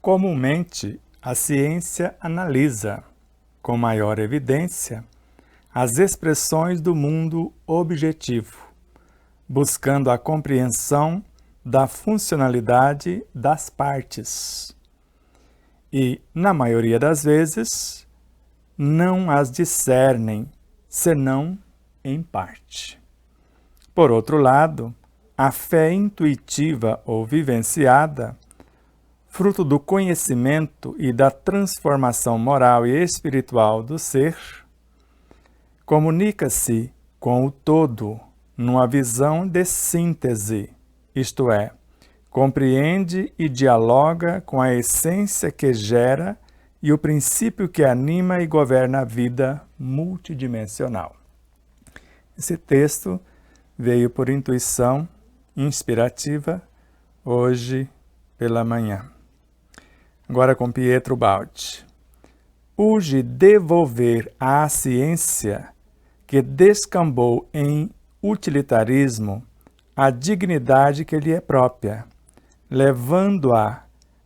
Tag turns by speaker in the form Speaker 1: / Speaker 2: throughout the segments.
Speaker 1: Comumente, a ciência analisa, com maior evidência, as expressões do mundo objetivo, buscando a compreensão da funcionalidade das partes. E, na maioria das vezes, não as discernem, senão em parte. Por outro lado, a fé intuitiva ou vivenciada, fruto do conhecimento e da transformação moral e espiritual do ser, comunica-se com o todo numa visão de síntese, isto é, compreende e dialoga com a essência que gera e o princípio que anima e governa a vida multidimensional. Esse texto veio por intuição inspirativa hoje pela manhã. Agora com Pietro Baldi. Urge devolver à ciência, que descambou em utilitarismo, a dignidade que lhe é própria, levando-a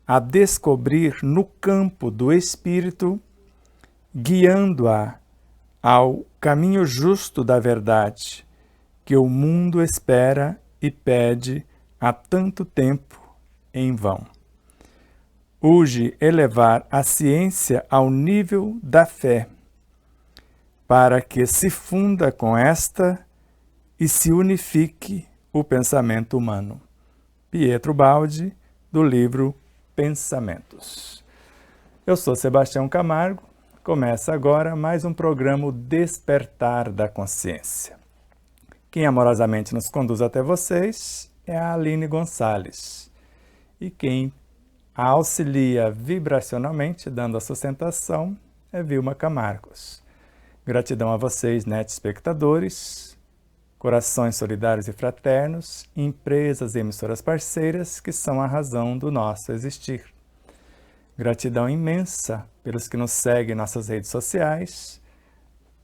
Speaker 1: a descobrir no campo do espírito, guiando-a ao caminho justo da verdade, que o mundo espera e pede há tanto tempo em vão. Urge elevar a ciência ao nível da fé, para que se funda com esta e se unifique o pensamento humano. Pietro Baldi, do livro Pensamentos. Eu sou Sebastião Camargo, começa agora mais um programa Despertar da Consciência. Quem amorosamente nos conduz até vocês é a Aline Gonçalves, e quem a auxilia vibracionalmente, dando a sustentação, é Vilma Camargos. Gratidão a vocês, espectadores, corações solidários e fraternos, empresas e emissoras parceiras que são a razão do nosso existir. Gratidão imensa pelos que nos seguem em nossas redes sociais,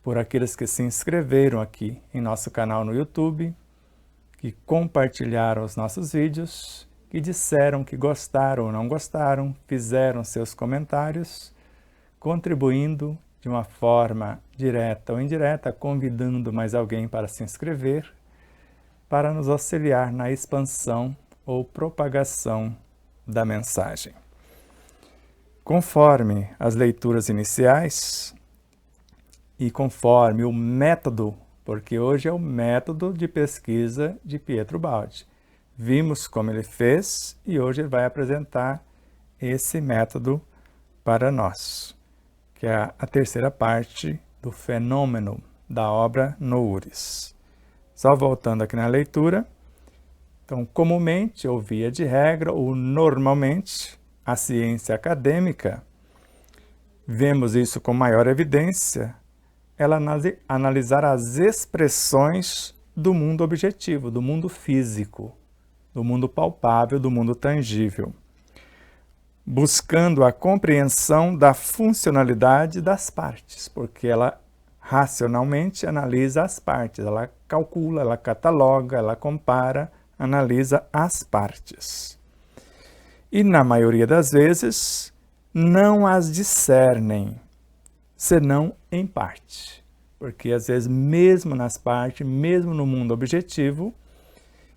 Speaker 1: por aqueles que se inscreveram aqui em nosso canal no YouTube, que compartilharam os nossos vídeos, que disseram que gostaram ou não gostaram, fizeram seus comentários, contribuindo de uma forma direta ou indireta, convidando mais alguém para se inscrever, para nos auxiliar na expansão ou propagação da mensagem. Conforme as leituras iniciais e conforme o método, porque hoje é o método de pesquisa de Pietro Baldi, vimos como ele fez e hoje ele vai apresentar esse método para nós, que é a terceira parte do fenômeno da obra Noures. Só voltando aqui na leitura, então, comumente, ou via de regra, ou normalmente, a ciência acadêmica, vemos isso com maior evidência, ela analisar as expressões do mundo objetivo, do mundo físico, do mundo palpável, do mundo tangível, buscando a compreensão da funcionalidade das partes, porque ela racionalmente analisa as partes, ela calcula, ela cataloga, ela compara, analisa as partes. E, na maioria das vezes, não as discernem, senão em parte, porque às vezes mesmo nas partes, mesmo no mundo objetivo,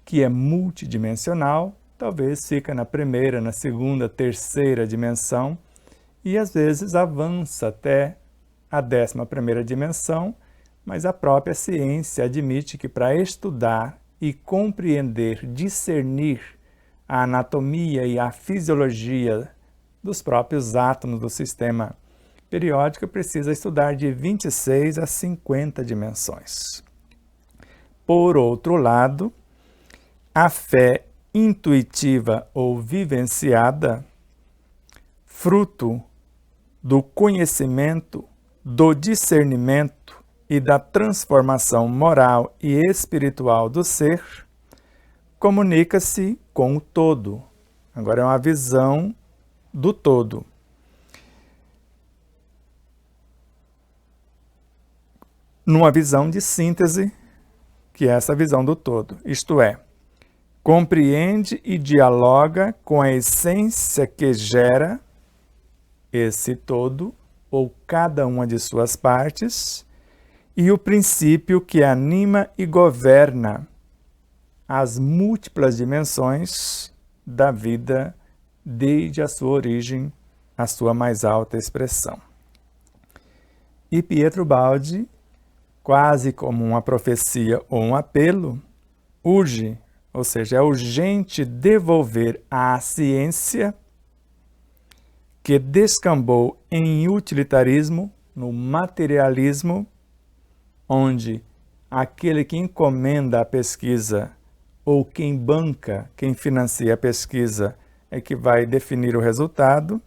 Speaker 1: que é multidimensional, talvez fica na primeira, na segunda, terceira dimensão, e às vezes avança até a 11ª dimensão, mas a própria ciência admite que para estudar e compreender, discernir a anatomia e a fisiologia dos próprios átomos do sistema periódico, precisa estudar de 26 a 50 dimensões. Por outro lado, a fé intuitiva ou vivenciada, fruto do conhecimento, do discernimento e da transformação moral e espiritual do ser, comunica-se com o todo. Agora é uma visão do todo. Numa visão de síntese, que é essa visão do todo, isto é, compreende e dialoga com a essência que gera esse todo, ou cada uma de suas partes, e o princípio que anima e governa as múltiplas dimensões da vida desde a sua origem, a sua mais alta expressão. E Pietro Baldi, quase como uma profecia ou um apelo, urge, ou seja, é urgente devolver à ciência que descambou em utilitarismo, no materialismo, onde aquele que encomenda a pesquisa ou quem banca, quem financia a pesquisa é que vai definir o resultado,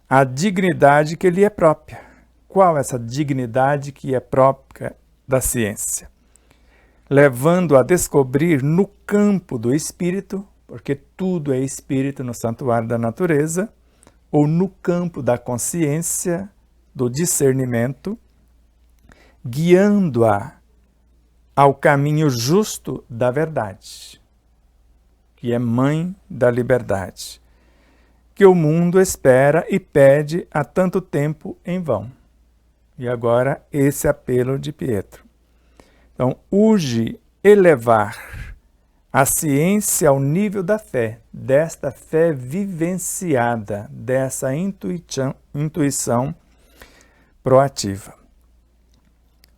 Speaker 1: a dignidade que lhe é própria. Qual essa dignidade que é própria da ciência? Levando a descobrir no campo do espírito, porque tudo é espírito no santuário da natureza, ou no campo da consciência, do discernimento, guiando-a ao caminho justo da verdade, que é mãe da liberdade, que o mundo espera e pede há tanto tempo em vão. E agora esse apelo de Pietro. Então, urge elevar a ciência ao nível da fé, desta fé vivenciada, dessa intuição proativa,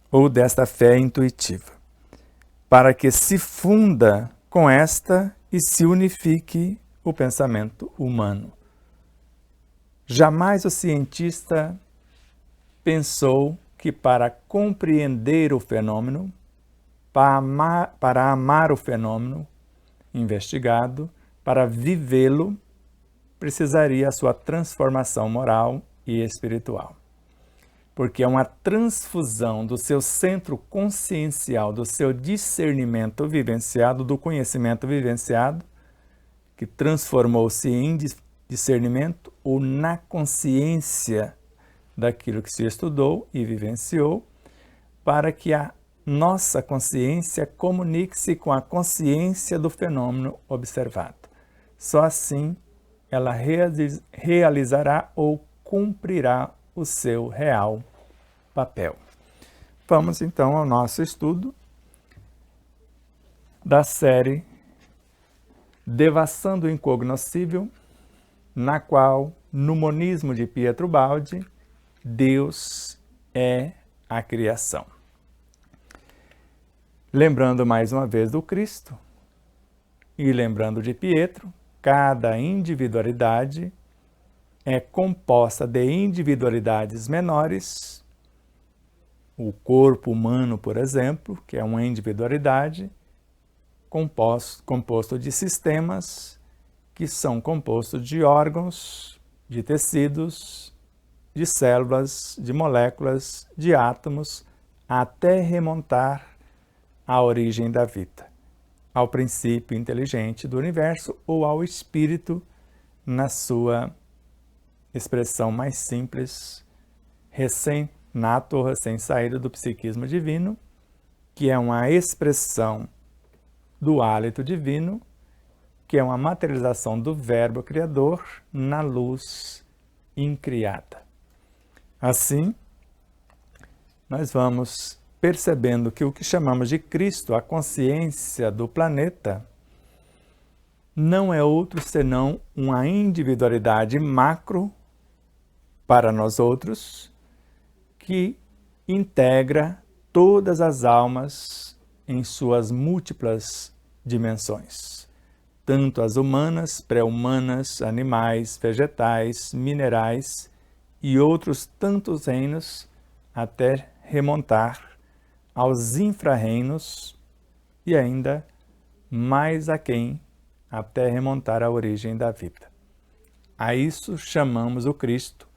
Speaker 1: ou desta fé intuitiva, para que se funda com esta e se unifique o pensamento humano. Jamais o cientista pensou que para compreender o fenômeno, para amar o fenômeno investigado, para vivê-lo, precisaria a sua transformação moral e espiritual. Porque é uma transfusão do seu centro consciencial, do seu discernimento vivenciado, do conhecimento vivenciado, que transformou-se em discernimento ou na consciência daquilo que se estudou e vivenciou, para que a nossa consciência comunique-se com a consciência do fenômeno observado. Só assim ela realizará ou cumprirá o seu real papel. Vamos então ao nosso estudo da série Devassando o Incognoscível, na qual, no monismo de Pietro Baldi, Deus é a criação. Lembrando mais uma vez do Cristo e lembrando de Pietro, cada individualidade é composta de individualidades menores. O corpo humano, por exemplo, que é uma individualidade, composto de sistemas que são compostos de órgãos, de tecidos, de células, de moléculas, de átomos, até remontar à origem da vida, ao princípio inteligente do universo ou ao espírito na sua expressão mais simples, recém-nato ou recém-saído do psiquismo divino, que é uma expressão do hálito divino, que é uma materialização do verbo criador na luz incriada. Assim, nós vamos percebendo que o que chamamos de Cristo, a consciência do planeta, não é outro senão uma individualidade macro para nós outros, que integra todas as almas em suas múltiplas dimensões, tanto as humanas, pré-humanas, animais, vegetais, minerais e outros tantos reinos, até remontar aos infra-reinos e ainda mais aquém, até remontar à origem da vida. A isso chamamos o Cristo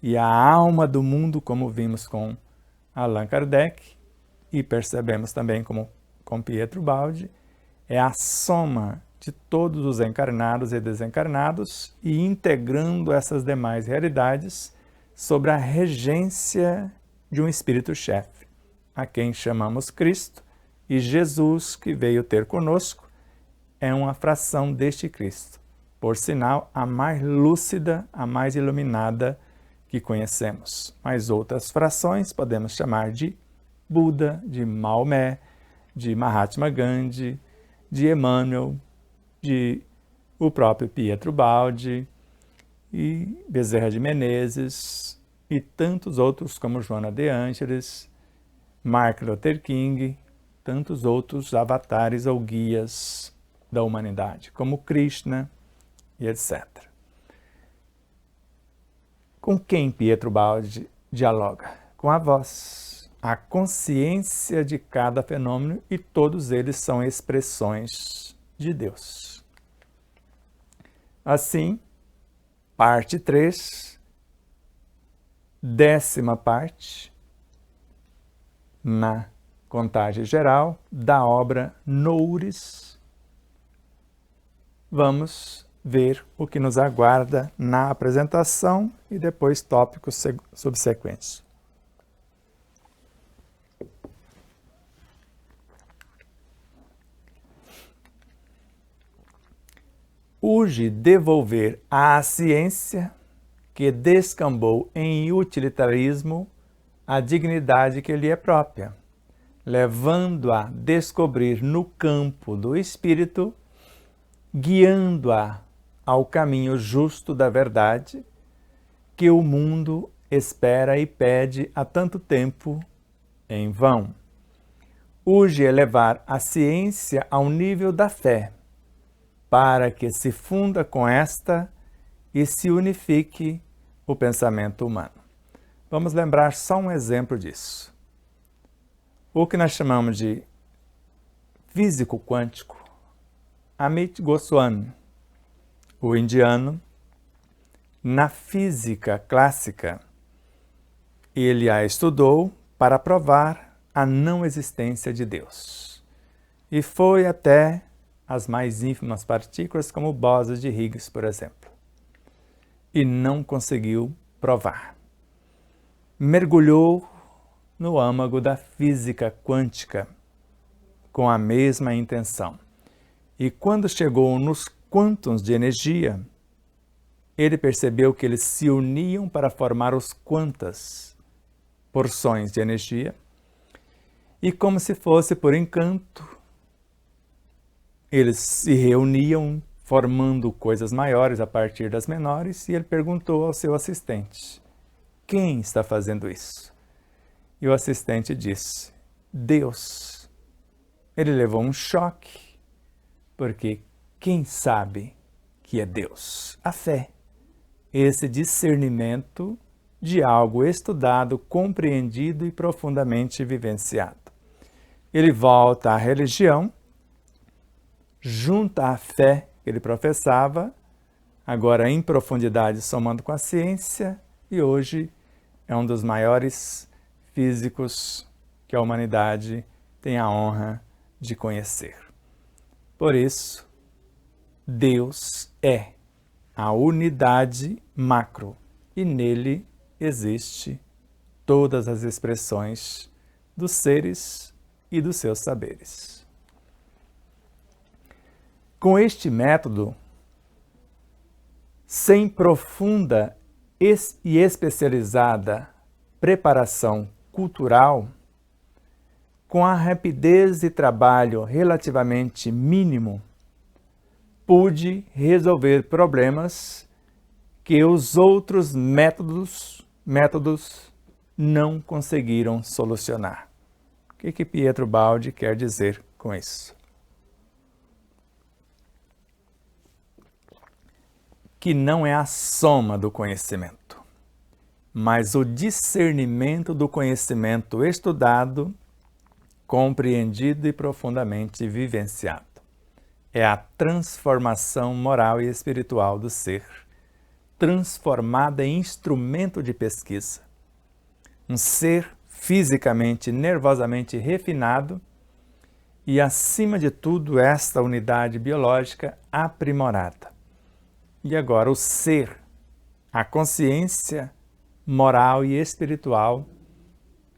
Speaker 1: e a alma do mundo, como vimos com Allan Kardec e percebemos também como com Pietro Baldi, é a soma de todos os encarnados e desencarnados e integrando essas demais realidades sobre a regência de um Espírito-chefe, a quem chamamos Cristo, e Jesus, que veio ter conosco, é uma fração deste Cristo, por sinal, a mais lúcida, a mais iluminada que conhecemos. Mas outras frações podemos chamar de Buda, de Maomé, de Mahatma Gandhi, de Emmanuel, de o próprio Pietro Baldi e Bezerra de Menezes e tantos outros como Joana de Ângeles, Martin Luther King, tantos outros avatares ou guias da humanidade, como Krishna e etc. Com quem Pietro Baldi dialoga? Com a voz, a consciência de cada fenômeno, e todos eles são expressões de Deus. Assim, parte 3, 10ª parte, na contagem geral da obra Noures. Vamos ver o que nos aguarda na apresentação e depois tópicos subsequentes. Urge devolver à ciência, que descambou em utilitarismo, a dignidade que lhe é própria, levando-a a descobrir no campo do espírito, guiando-a ao caminho justo da verdade, que o mundo espera e pede há tanto tempo em vão. Urge elevar a ciência ao nível da fé, para que se funda com esta e se unifique o pensamento humano. Vamos lembrar só um exemplo disso. O que nós chamamos de físico quântico, Amit Goswami, o indiano, na física clássica, ele a estudou para provar a não existência de Deus. E foi até as mais ínfimas partículas, como bósons de Higgs, por exemplo. E não conseguiu provar. Mergulhou no âmago da física quântica com a mesma intenção. E quando chegou nos quântons de energia, ele percebeu que eles se uniam para formar os quantas porções de energia, e como se fosse por encanto, eles se reuniam formando coisas maiores a partir das menores, e ele perguntou ao seu assistente: quem está fazendo isso? E o assistente disse: Deus. Ele levou um choque, porque quem sabe que é Deus? A fé. Esse discernimento de algo estudado, compreendido e profundamente vivenciado. Ele volta à religião, junta a fé que ele professava, agora em profundidade somando com a ciência, e hoje é um dos maiores físicos que a humanidade tem a honra de conhecer. Por isso, Deus é a unidade macro, e nele existe todas as expressões dos seres e dos seus saberes. Com este método, sem profunda e especializada preparação cultural, com a rapidez de trabalho relativamente mínimo, pude resolver problemas que os outros métodos não conseguiram solucionar. O que Pietro Baldi quer dizer com isso? Que não é a soma do conhecimento, mas o discernimento do conhecimento estudado, compreendido e profundamente vivenciado. É a transformação moral e espiritual do ser, transformada em instrumento de pesquisa. Um ser fisicamente, nervosamente refinado e, acima de tudo, esta unidade biológica aprimorada. E agora o ser, a consciência moral e espiritual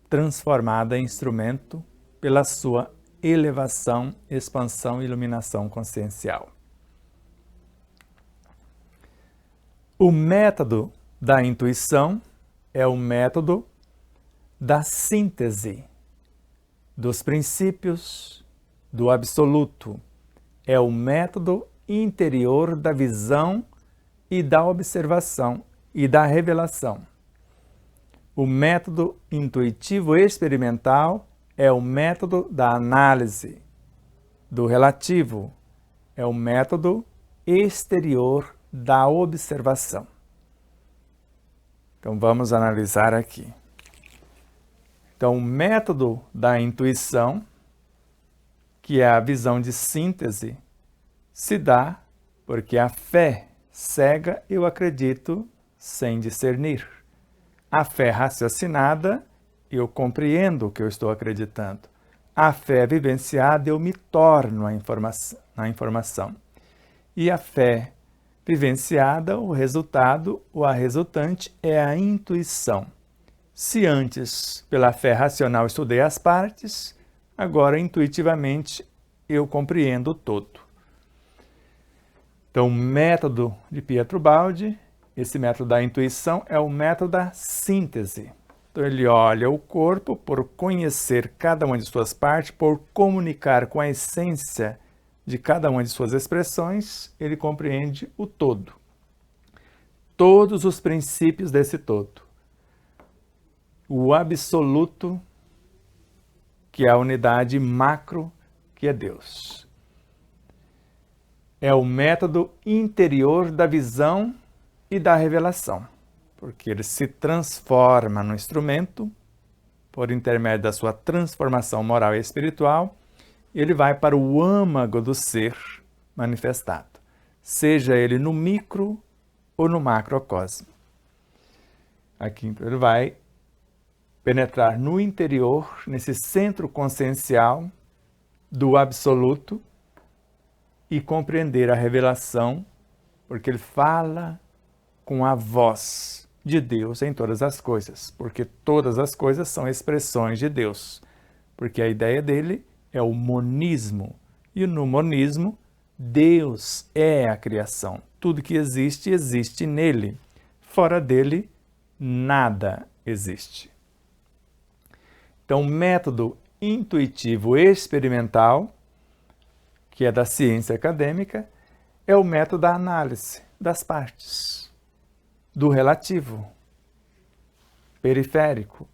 Speaker 1: transformada em instrumento pela sua elevação, expansão e iluminação consciencial. O método da intuição é o método da síntese dos princípios do absoluto. É o método interior da visão e da observação e da revelação. O método intuitivo experimental é o método da análise do relativo, é o método exterior da observação. Então vamos analisar aqui. Então o método da intuição, que é a visão de síntese, se dá porque a fé cega eu acredito sem discernir. A fé raciocinada, eu compreendo o que eu estou acreditando. A fé vivenciada, eu me torno na informação. E a fé vivenciada, o resultado ou a resultante é a intuição. Se antes, pela fé racional, estudei as partes, agora intuitivamente eu compreendo o todo. Então, o método de Pietro Baldi, esse método da intuição, é o método da síntese. Então, ele olha o corpo por conhecer cada uma de suas partes, por comunicar com a essência de cada uma de suas expressões, ele compreende o todo. Todos os princípios desse todo. O absoluto, que é a unidade macro, que é Deus. É o método interior da visão e da revelação, porque ele se transforma no instrumento, por intermédio da sua transformação moral e espiritual, ele vai para o âmago do ser manifestado, seja ele no micro ou no macrocosmo. Aqui então, ele vai penetrar no interior, nesse centro consciencial do absoluto, e compreender a revelação, porque ele fala com a voz de Deus em todas as coisas, porque todas as coisas são expressões de Deus, porque a ideia dele é o monismo, e no monismo, Deus é a criação. Tudo que existe, existe nele. Fora dele, nada existe. Então, o método intuitivo experimental, que é da ciência acadêmica, é o método da análise das partes, do relativo, periférico.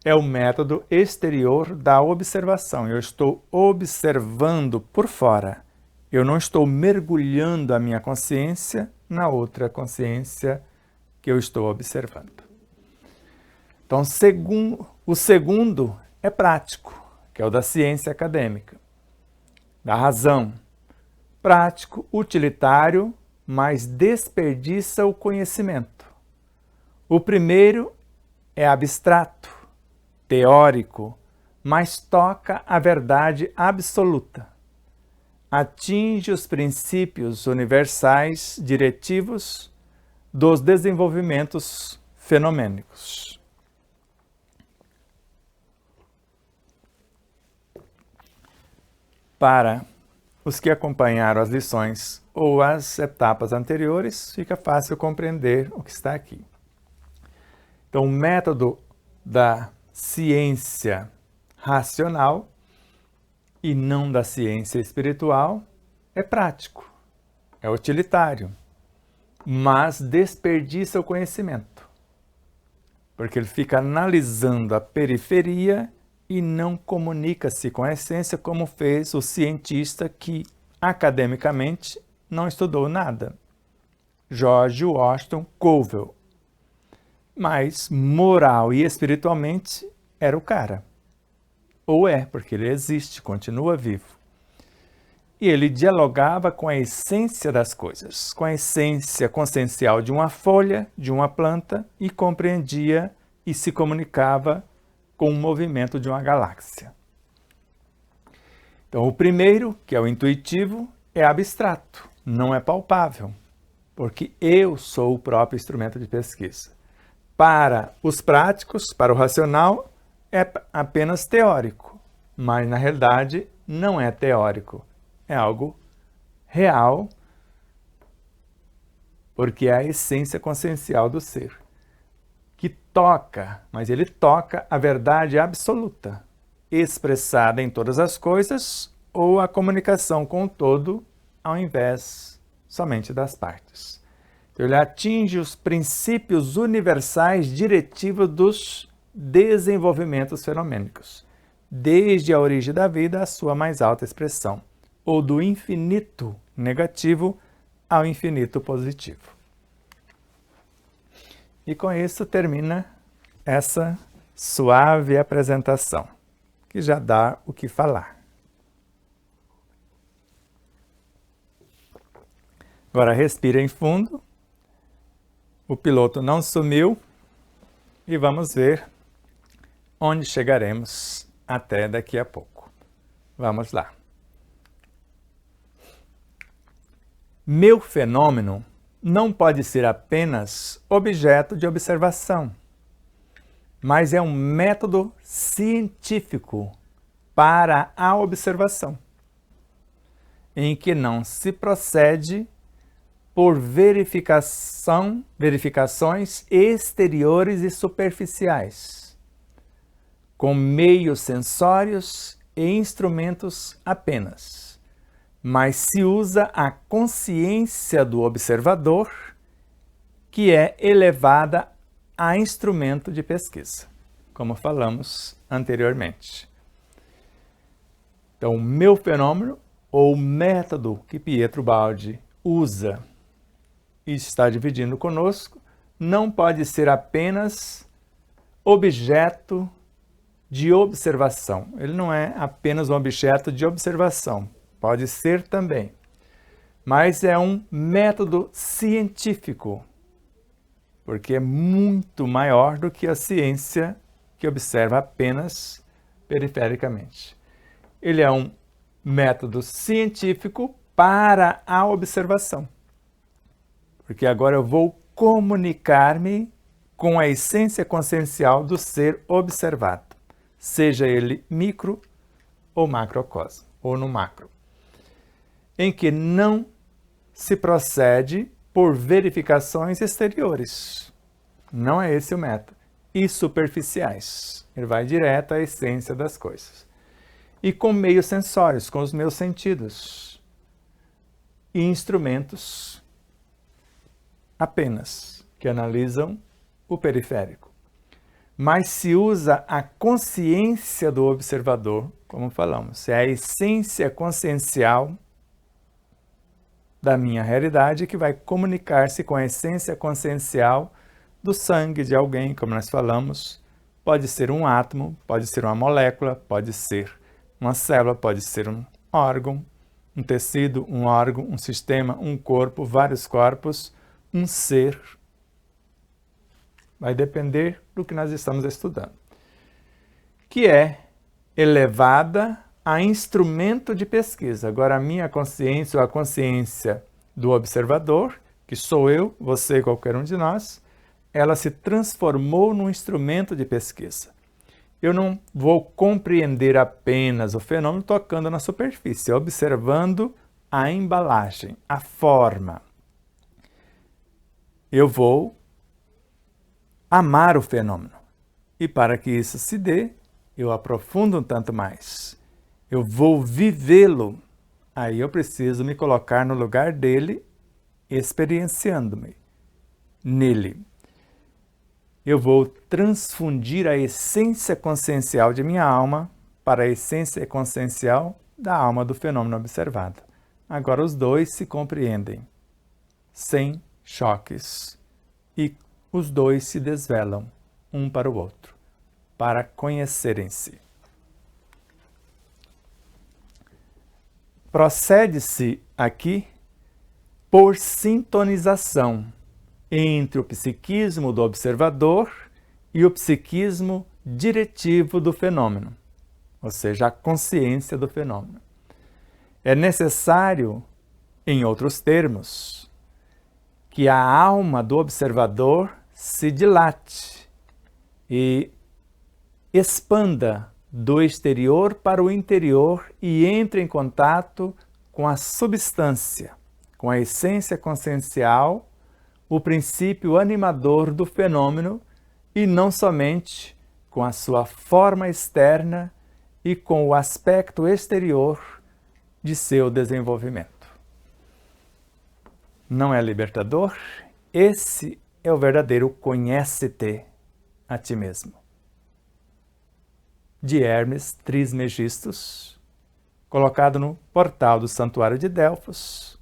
Speaker 1: É o método exterior da observação. Eu estou observando por fora. Eu não estou mergulhando a minha consciência na outra consciência que eu estou observando. Então, o segundo é prático, que é o da ciência acadêmica, da razão. Prático, utilitário, mas desperdiça o conhecimento. O primeiro é abstrato, teórico, mas toca a verdade absoluta. Atinge os princípios universais diretivos dos desenvolvimentos fenomênicos. Para os que acompanharam as lições ou as etapas anteriores, fica fácil compreender o que está aqui. Então, o método da ciência racional e não da ciência espiritual é prático, é utilitário. mas desperdiça o conhecimento, porque ele fica analisando a periferia e não comunica-se com a essência, como fez o cientista que, academicamente, não estudou nada, George Washington Colville. Mas, moral e espiritualmente, era o cara. Ou é, porque ele existe, continua vivo. E ele dialogava com a essência das coisas, com a essência consciencial de uma folha, de uma planta, e compreendia e se comunicava com o movimento de uma galáxia. Então, o primeiro, que é o intuitivo, é abstrato, não é palpável, porque eu sou o próprio instrumento de pesquisa. Para os práticos, para o racional, é apenas teórico, mas na realidade não é teórico, é algo real, porque é a essência consciencial do ser, que toca, mas ele toca a verdade absoluta, expressada em todas as coisas, ou a comunicação com o todo, ao invés somente das partes. Ele atinge os princípios universais diretivos dos desenvolvimentos fenomênicos, desde a origem da vida à sua mais alta expressão, ou do infinito negativo ao infinito positivo. E com isso termina essa suave apresentação, que já dá o que falar. Agora respirem fundo. O piloto não sumiu e vamos ver onde chegaremos até daqui a pouco. Vamos lá. Meu fenômeno não pode ser apenas objeto de observação, mas é um método científico para a observação, em que não se procede por verificações exteriores e superficiais, com meios sensórios e instrumentos apenas, mas se usa a consciência do observador, que é elevada a instrumento de pesquisa, como falamos anteriormente. Então, o meu fenômeno, ou o método que Pietro Baldi usa e está dividindo conosco, não pode ser apenas objeto de observação. Ele não é apenas um objeto de observação, pode ser também, mas é um método científico, porque é muito maior do que a ciência que observa apenas perifericamente. Ele é um método científico para a observação, porque agora eu vou comunicar-me com a essência consciencial do ser observado, seja ele micro ou macrocosmo, ou no macro, em que não se procede por verificações exteriores. Não é esse o método. E superficiais. Ele vai direto à essência das coisas. E com meios sensórios, com os meus sentidos. E instrumentos apenas, que analisam o periférico. Mas se usa a consciência do observador, como falamos, é a essência consciencial da minha realidade que vai comunicar-se com a essência consciencial do sangue de alguém, como nós falamos. Pode ser um átomo, pode ser uma molécula, pode ser uma célula, pode ser um órgão, um tecido, um órgão, um sistema, um corpo, vários corpos, um ser. Vai depender do que nós estamos estudando. Que é elevada a instrumento de pesquisa. Agora, a minha consciência ou a consciência do observador, que sou eu, você, qualquer um de nós, ela se transformou num instrumento de pesquisa. Eu não vou compreender apenas o fenômeno tocando na superfície, observando a embalagem, a forma. Eu vou amar o fenômeno. E para que isso se dê, eu aprofundo um tanto mais. Eu vou vivê-lo. Aí eu preciso me colocar no lugar dele experienciando-me nele. Eu vou transfundir a essência consciencial de minha alma para a essência consciencial da alma do fenômeno observado. Agora os dois se compreendem, sem choques, e os dois se desvelam, um para o outro, para conhecerem-se. Procede-se aqui por sintonização entre o psiquismo do observador e o psiquismo diretivo do fenômeno, ou seja, a consciência do fenômeno. É necessário, em outros termos, que a alma do observador se dilate e expanda do exterior para o interior e entre em contato com a substância, com a essência consciencial, o princípio animador do fenômeno, e não somente com a sua forma externa e com o aspecto exterior de seu desenvolvimento. Não é libertador? Esse é o verdadeiro conhece-te a ti mesmo. De Hermes Trismegistus, colocado no portal do Santuário de Delfos,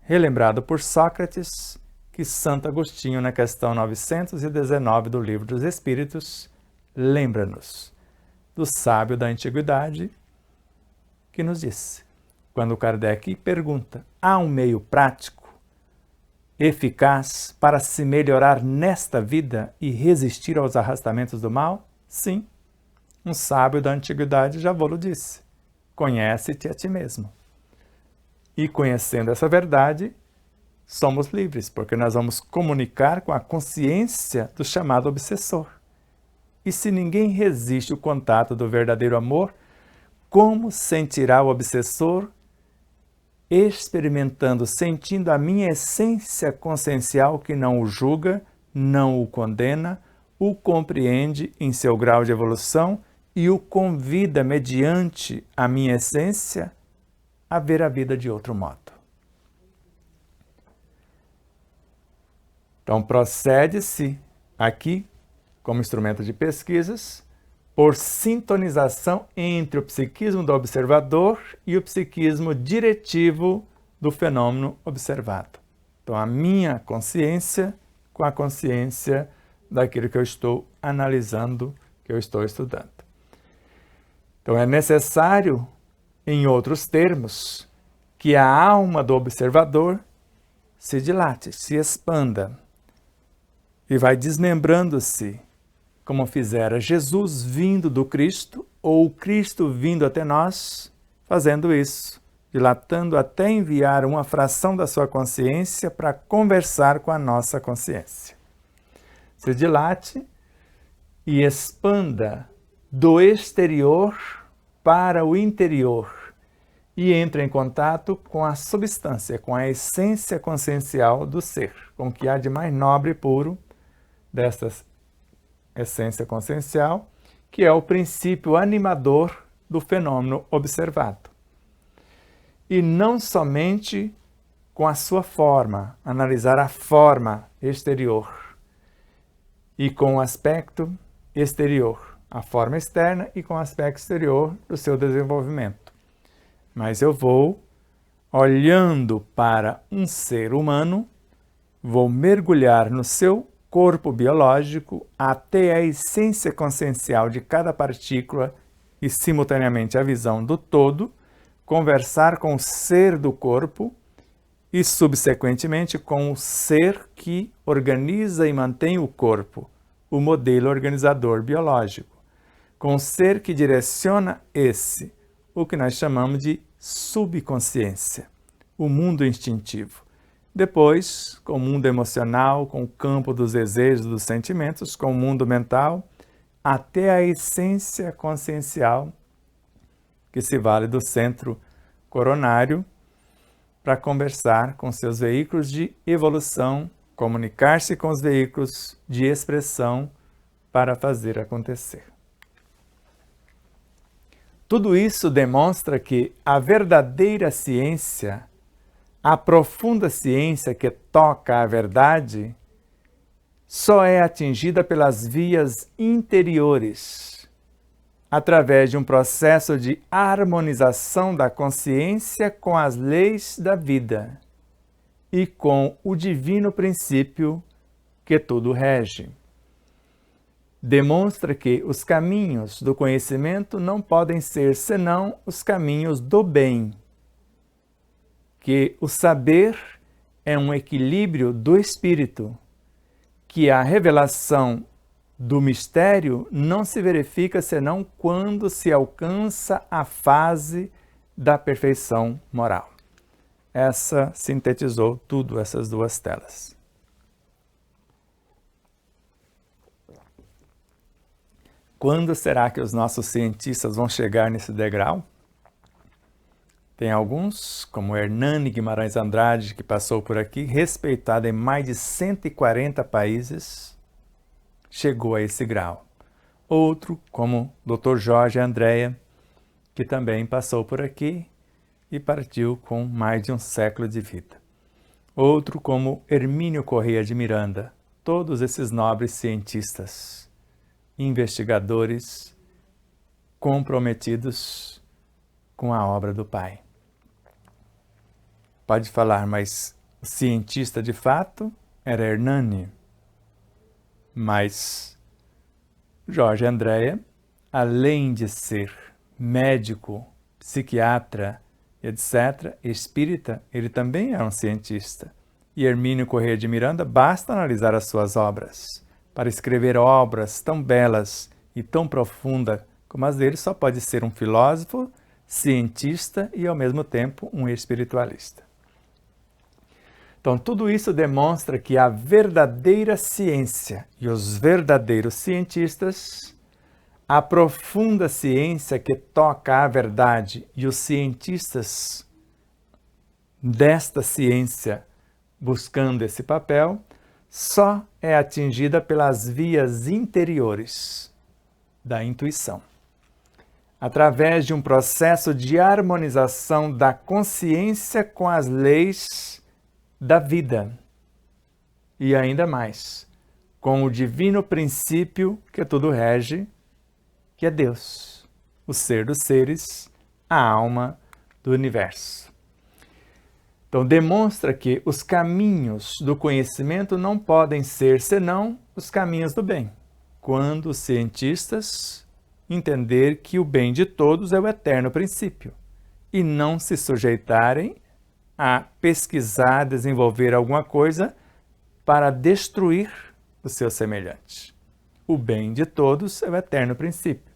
Speaker 1: relembrado por Sócrates, que Santo Agostinho, na questão 919 do Livro dos Espíritos, lembra-nos do sábio da antiguidade que nos disse, quando Kardec pergunta: há um meio prático, eficaz para se melhorar nesta vida e resistir aos arrastamentos do mal? Sim, um sábio da antiguidade já vos disse: conhece-te a ti mesmo. E conhecendo essa verdade, somos livres, porque nós vamos comunicar com a consciência do chamado obsessor. E se ninguém resiste ao contato do verdadeiro amor, como sentirá o obsessor experimentando, sentindo a minha essência consciencial que não o julga, não o condena, o compreende em seu grau de evolução e o convida, mediante a minha essência, a ver a vida de outro modo. Então, procede-se aqui, como instrumento de pesquisas, por sintonização entre o psiquismo do observador e o psiquismo diretivo do fenômeno observado. Então, a minha consciência com a consciência daquilo que eu estou analisando, que eu estou estudando. Então, é necessário, em outros termos, que a alma do observador se dilate, se expanda e vai desmembrando-se, como fizera Jesus vindo do Cristo, ou o Cristo vindo até nós, fazendo isso, dilatando até enviar uma fração da sua consciência para conversar com a nossa consciência. Se dilate e expanda do exterior para o interior e entra em contato com a substância, com a essência consciencial do ser, com o que há de mais nobre e puro desta essência consciencial, que é o princípio animador do fenômeno observado. E não somente com a sua forma, analisar a forma exterior e com o aspecto exterior, a forma externa e com o aspecto exterior do seu desenvolvimento. Mas eu vou, olhando para um ser humano, vou mergulhar no seu corpo biológico até a essência consciencial de cada partícula e, simultaneamente, a visão do todo, conversar com o ser do corpo e, subsequentemente, com o ser que organiza e mantém o corpo, o modelo organizador biológico, com o ser que direciona esse, o que nós chamamos de subconsciência, o mundo instintivo. Depois, com o mundo emocional, com o campo dos desejos, dos sentimentos, com o mundo mental, até a essência consciencial, que se vale do centro coronário, para conversar com seus veículos de evolução, comunicar-se com os veículos de expressão para fazer acontecer. Tudo isso demonstra que a verdadeira ciência A profunda ciência que toca a verdade só é atingida pelas vias interiores, através de um processo de harmonização da consciência com as leis da vida e com o divino princípio que tudo rege. Demonstra que os caminhos do conhecimento não podem ser senão os caminhos do bem, que o saber é um equilíbrio do espírito, que a revelação do mistério não se verifica senão quando se alcança a fase da perfeição moral. Essa sintetizou tudo, essas duas telas. Quando será que os nossos cientistas vão chegar nesse degrau? Tem alguns, como Hernani Guimarães Andrade, que passou por aqui, respeitado em mais de 140 países, chegou a esse grau. Outro, como Dr. Jorge Andréa, que também passou por aqui e partiu com mais de um século de vida. Outro, como Hermínio Corrêa de Miranda, todos esses nobres cientistas, investigadores, comprometidos com a obra do Pai. Pode falar, mas o cientista de fato era Hernani. Mas Jorge Andréa, além de ser médico, psiquiatra, etc., espírita, ele também é um cientista. E Hermínio Corrêa de Miranda, basta analisar as suas obras. Para escrever obras tão belas e tão profundas como as dele, só pode ser um filósofo, cientista e, ao mesmo tempo, um espiritualista. Então, tudo isso demonstra que a verdadeira ciência e os verdadeiros cientistas, a profunda ciência que toca a verdade e os cientistas desta ciência buscando esse papel, só é atingida pelas vias interiores da intuição, através de um processo de harmonização da consciência com as leis da vida e ainda mais, com o divino princípio que tudo rege, que é Deus, o ser dos seres, a alma do universo. Então, demonstra que os caminhos do conhecimento não podem ser senão os caminhos do bem, quando os cientistas entender que o bem de todos é o eterno princípio e não se sujeitarem a pesquisar, desenvolver alguma coisa para destruir o seu semelhante. O bem de todos é o eterno princípio.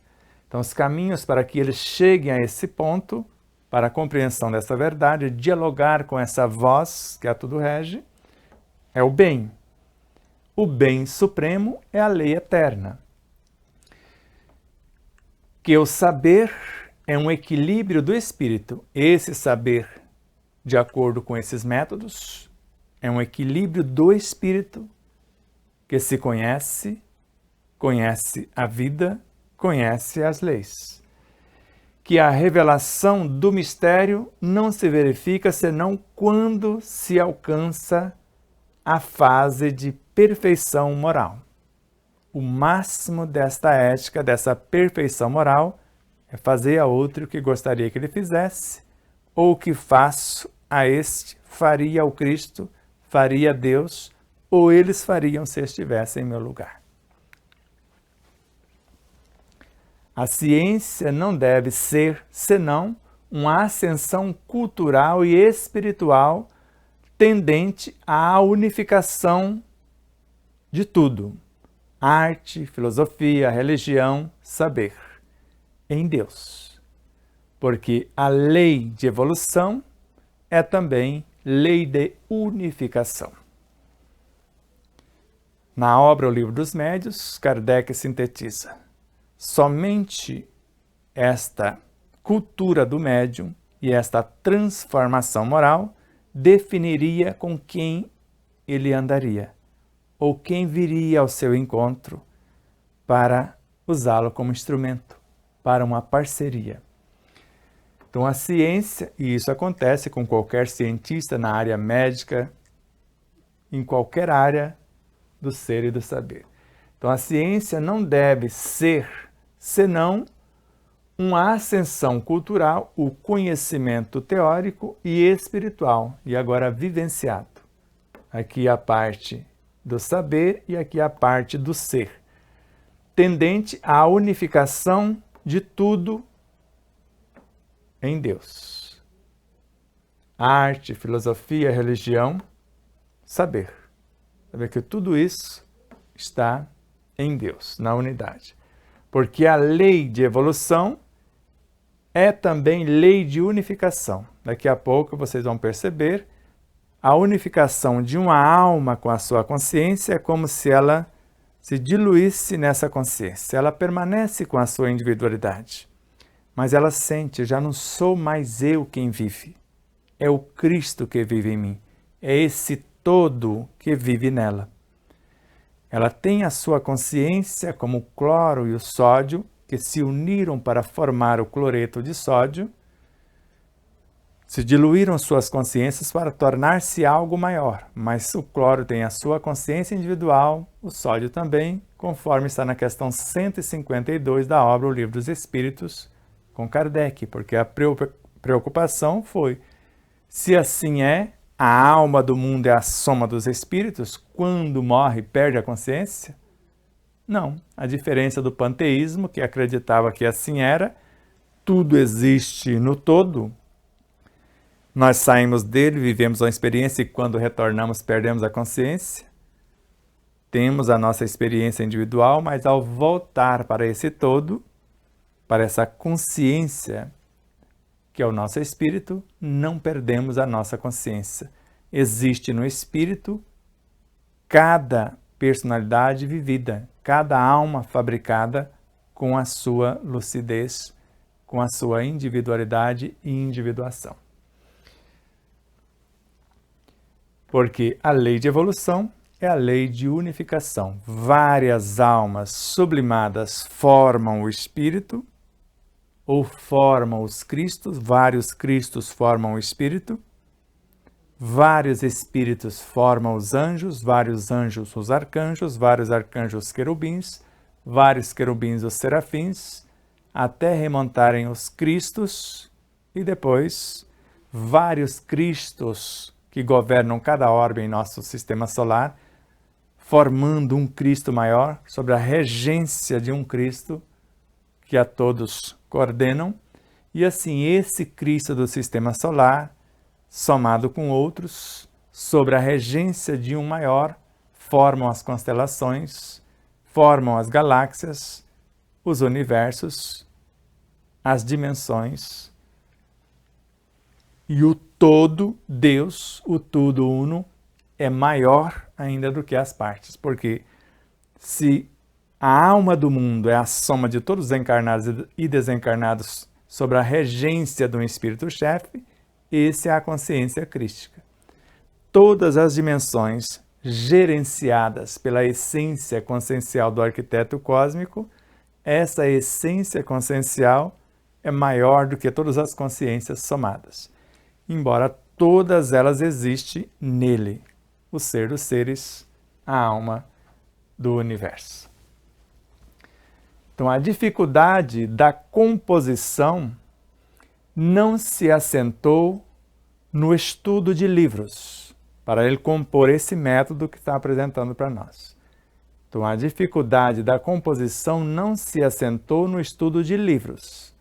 Speaker 1: Então, os caminhos para que eles cheguem a esse ponto, para a compreensão dessa verdade, dialogar com essa voz que a tudo rege, é o bem. O bem supremo é a lei eterna. Que o saber é um equilíbrio do espírito. Esse saber, de acordo com esses métodos, é um equilíbrio do espírito que se conhece, conhece a vida, conhece as leis. Que a revelação do mistério não se verifica senão quando se alcança a fase de perfeição moral. O máximo desta ética, dessa perfeição moral, é fazer a outro o que gostaria que ele fizesse, ou o que faço a este faria o Cristo, faria Deus, ou eles fariam se estivessem em meu lugar. A ciência não deve ser, senão, uma ascensão cultural e espiritual tendente à unificação de tudo. Arte, filosofia, religião, saber. Em Deus. Porque a lei de evolução é também lei de unificação. Na obra O Livro dos Médiuns, Kardec sintetiza: somente esta cultura do médium e esta transformação moral definiria com quem ele andaria, ou quem viria ao seu encontro para usá-lo como instrumento, para uma parceria. Então a ciência, e isso acontece com qualquer cientista na área médica, em qualquer área do ser e do saber. Então a ciência não deve ser senão uma ascensão cultural, o conhecimento teórico e espiritual, e agora vivenciado. Aqui a parte do saber e aqui a parte do ser, tendente à unificação de tudo em Deus. Arte, filosofia, religião, saber. Saber que tudo isso está em Deus, na unidade. Porque a lei de evolução é também lei de unificação. Daqui a pouco vocês vão perceber a unificação de uma alma com a sua consciência é como se ela se diluísse nessa consciência. Ela permanece com a sua individualidade, mas ela sente, já não sou mais eu quem vive. É o Cristo que vive em mim. É esse todo que vive nela. Ela tem a sua consciência como o cloro e o sódio, que se uniram para formar o cloreto de sódio, se diluíram suas consciências para tornar-se algo maior, mas o cloro tem a sua consciência individual, o sódio também, conforme está na questão 152 da obra O Livro dos Espíritos, com Kardec, porque a preocupação foi, se assim é, a alma do mundo é a soma dos espíritos, quando morre perde a consciência? Não, a diferença do panteísmo, que acreditava que assim era, tudo existe no todo, nós saímos dele, vivemos uma experiência e quando retornamos perdemos a consciência. Temos a nossa experiência individual, mas ao voltar para esse todo, para essa consciência que é o nosso espírito, não perdemos a nossa consciência. Existe no espírito cada personalidade vivida, cada alma fabricada com a sua lucidez, com a sua individualidade e individuação. Porque a lei de evolução é a lei de unificação. Várias almas sublimadas formam o espírito, ou formam os Cristos, vários Cristos formam o espírito, vários espíritos formam os anjos, vários anjos os arcanjos, vários arcanjos os querubins, vários querubins os serafins, até remontarem os Cristos e depois vários Cristos que governam cada orbe em nosso sistema solar, formando um Cristo maior, sob a regência de um Cristo que a todos coordenam, e assim esse Cristo do sistema solar, somado com outros, sob a regência de um maior, formam as constelações, formam as galáxias, os universos, as dimensões, e o todo, Deus, o tudo uno, é maior ainda do que as partes. Porque se a alma do mundo é a soma de todos os encarnados e desencarnados sob a regência de um espírito-chefe, essa é a consciência crística. Todas as dimensões gerenciadas pela essência consciencial do arquiteto cósmico, essa essência consciencial é maior do que todas as consciências somadas. Embora todas elas existem nele, o ser dos seres, a alma do universo. Então, a dificuldade da composição não se assentou no estudo de livros, para ele compor esse método que está apresentando para nós. Então, a dificuldade da composição não se assentou no estudo de livros,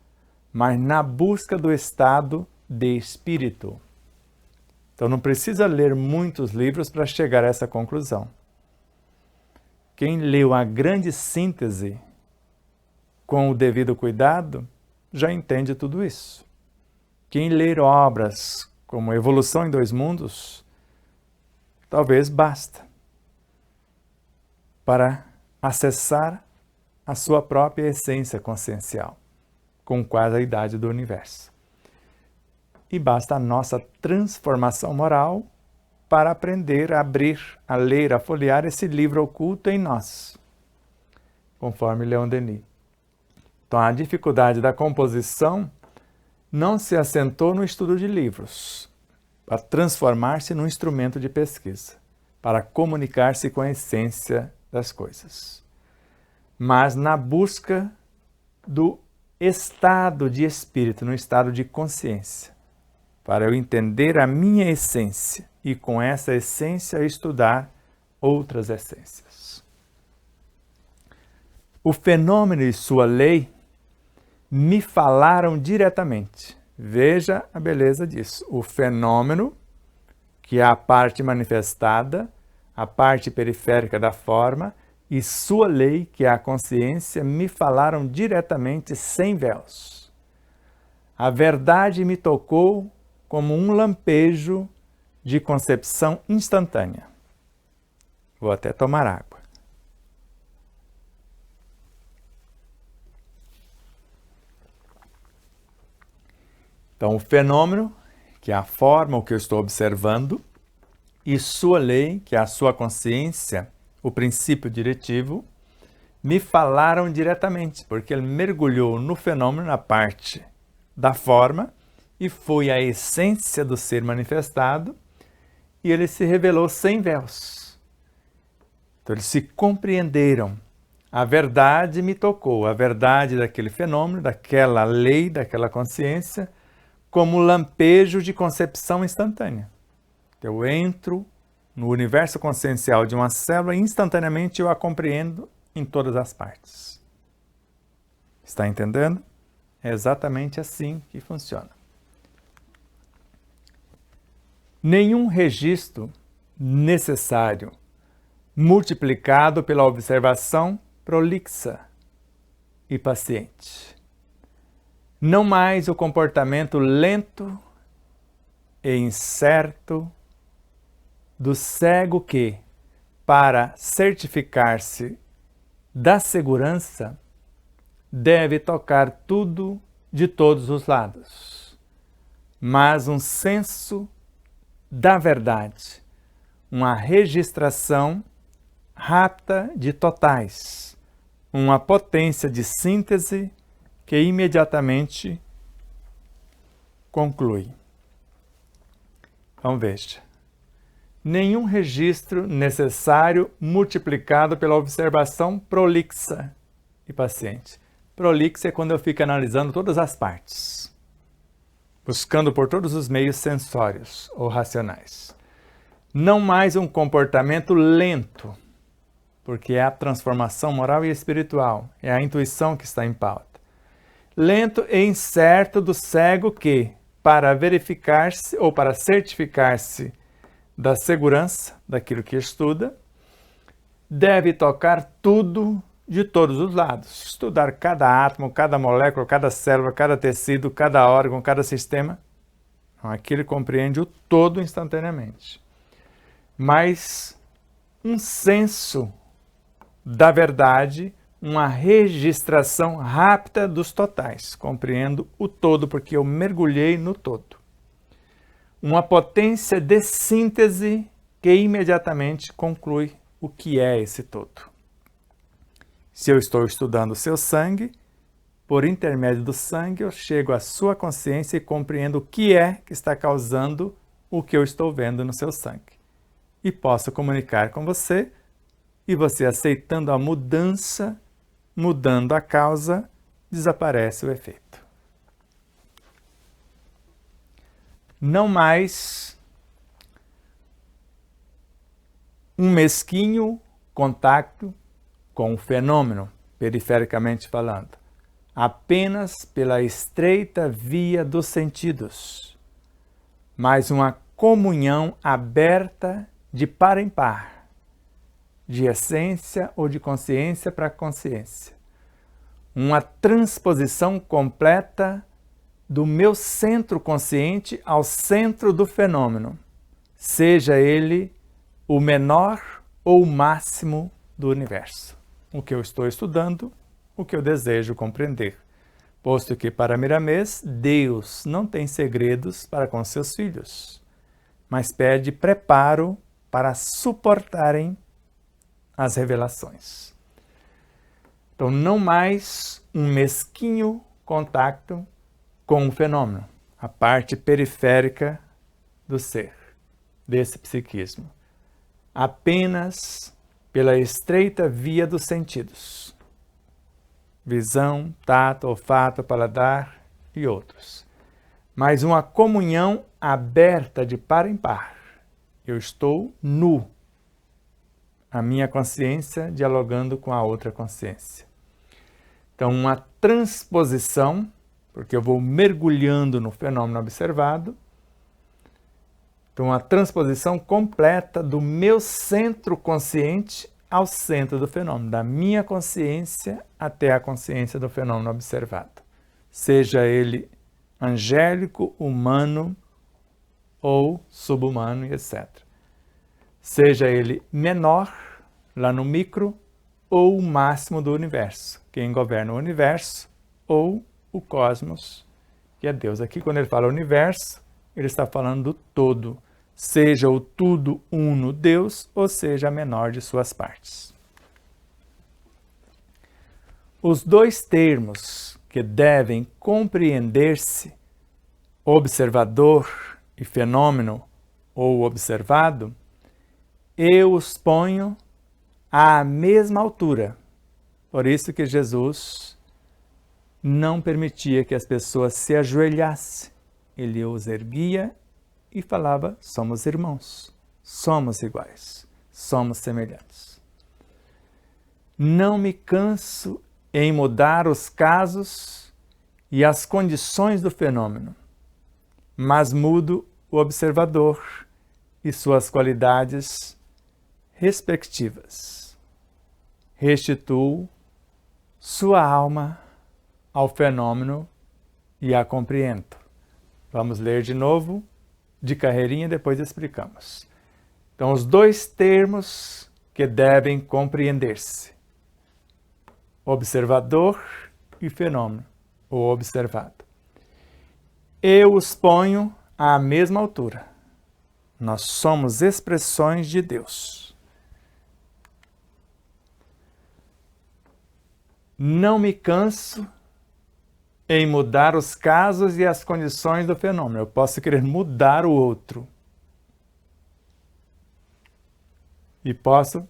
Speaker 1: mas na busca do estado de espírito. Então não precisa ler muitos livros para chegar a essa conclusão. Quem leu a grande síntese com o devido cuidado já entende tudo isso. Quem ler obras como Evolução em Dois Mundos, talvez basta para acessar a sua própria essência consciencial, com quase a idade do universo. E basta a nossa transformação moral para aprender a abrir, a ler, a folhear esse livro oculto em nós, conforme Leon Denis. Então, a dificuldade da composição não se assentou no estudo de livros, para transformar-se num instrumento de pesquisa, para comunicar-se com a essência das coisas, mas na busca do estado de espírito, no estado de consciência, para eu entender a minha essência e com essa essência estudar outras essências. O fenômeno e sua lei me falaram diretamente. Veja a beleza disso. O fenômeno, que é a parte manifestada, a parte periférica da forma, e sua lei, que é a consciência, me falaram diretamente sem véus. A verdade me tocou como um lampejo de concepção instantânea. Vou até tomar água. Então, o fenômeno, que é a forma, o que eu estou observando, e sua lei, que é a sua consciência, o princípio diretivo, me falaram diretamente, porque ele mergulhou no fenômeno, na parte da forma, e foi a essência do ser manifestado, e ele se revelou sem véus. Então, eles se compreenderam. A verdade me tocou, a verdade daquele fenômeno, daquela lei, daquela consciência, como lampejo de concepção instantânea. Eu entro no universo consciencial de uma célula e instantaneamente eu a compreendo em todas as partes. Está entendendo? É exatamente assim que funciona. Nenhum registro necessário multiplicado pela observação prolixa e paciente. Não mais o comportamento lento e incerto do cego que, para certificar-se da segurança, deve tocar tudo de todos os lados, mas um senso da verdade, uma registração rápida de totais, uma potência de síntese que imediatamente conclui. Então veja, nenhum registro necessário multiplicado pela observação prolixa e paciente. Prolixa é quando eu fico analisando todas as partes, buscando por todos os meios sensórios ou racionais. Não mais um comportamento lento, porque é a transformação moral e espiritual, é a intuição que está em pauta. Lento e incerto do cego que, para verificar-se ou para certificar-se da segurança daquilo que estuda, deve tocar tudo de todos os lados. Estudar cada átomo, cada molécula, cada célula, cada tecido, cada órgão, cada sistema. Aqui ele compreende o todo instantaneamente. Mas um senso da verdade, uma registração rápida dos totais. Compreendo o todo porque eu mergulhei no todo. Uma potência de síntese que imediatamente conclui o que é esse todo. Se eu estou estudando o seu sangue, por intermédio do sangue eu chego à sua consciência e compreendo o que é que está causando o que eu estou vendo no seu sangue. E posso comunicar com você, e você aceitando a mudança, mudando a causa, desaparece o efeito. Não mais um mesquinho contato com o fenômeno, perifericamente falando, apenas pela estreita via dos sentidos, mas uma comunhão aberta de par em par, de essência ou de consciência para consciência. Uma transposição completa do meu centro consciente ao centro do fenômeno, seja ele o menor ou o máximo do universo. O que eu estou estudando, o que eu desejo compreender. Posto que para Miramês, Deus não tem segredos para com seus filhos, mas pede preparo para suportarem as revelações. Então, não mais um mesquinho contato com o fenômeno, a parte periférica do ser, desse psiquismo, apenas pela estreita via dos sentidos, visão, tato, olfato, paladar e outros, mas uma comunhão aberta de par em par. Eu estou nu, a minha consciência dialogando com a outra consciência. Então, uma transposição, porque eu vou mergulhando no fenômeno observado. Então, uma transposição completa do meu centro consciente ao centro do fenômeno, da minha consciência até a consciência do fenômeno observado. Seja ele angélico, humano ou subhumano, etc. Seja ele menor, lá no micro, ou o máximo do universo, quem governa o universo, ou o cosmos, que é Deus. Aqui, quando ele fala universo, ele está falando do todo, seja o tudo uno Deus, ou seja a menor de suas partes. Os dois termos que devem compreender-se, observador e fenômeno, ou observado, eu os ponho à mesma altura. Por isso que Jesus não permitia que as pessoas se ajoelhassem. Ele os erguia e falava, somos irmãos, somos iguais, somos semelhantes. Não me canso em mudar os casos e as condições do fenômeno, mas mudo o observador e suas qualidades respectivas. Restituo sua alma ao fenômeno e a compreendo. Vamos ler de novo, de carreirinha, depois explicamos. Então, os dois termos que devem compreender-se: observador e fenômeno, ou observado. Eu os ponho à mesma altura. Nós somos expressões de Deus. Não me canso em mudar os casos e as condições do fenômeno. Eu posso querer mudar o outro. E posso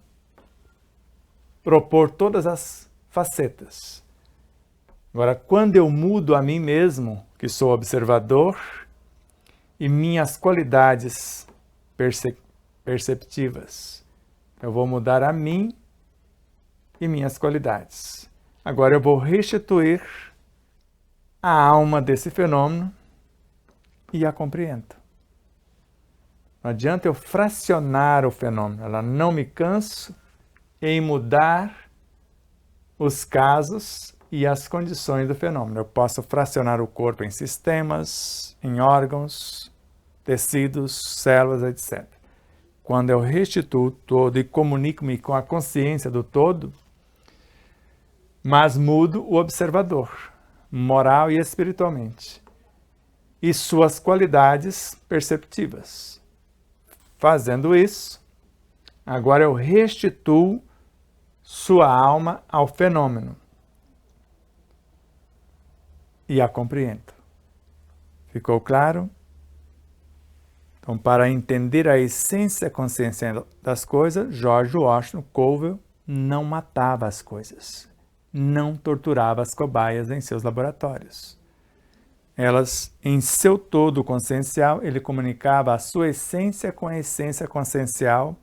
Speaker 1: propor todas as facetas. Agora, quando eu mudo a mim mesmo, que sou observador, e minhas qualidades perceptivas, eu vou mudar a mim e minhas qualidades. Agora eu vou restituir a alma desse fenômeno e a compreendo. Não adianta eu fracionar o fenômeno. Ela não me canso em mudar os casos e as condições do fenômeno. Eu posso fracionar o corpo em sistemas, em órgãos, tecidos, células, etc. Quando eu restituo o todo e comunico-me com a consciência do todo, mas mudo o observador, moral e espiritualmente, e suas qualidades perceptivas. Fazendo isso, agora eu restituo sua alma ao fenômeno e a compreendo. Ficou claro? Então, para entender a essência consciência das coisas, George Washington Colville não matava as coisas, não torturava as cobaias em seus laboratórios. Elas, em seu todo consciencial, ele comunicava a sua essência com a essência consciencial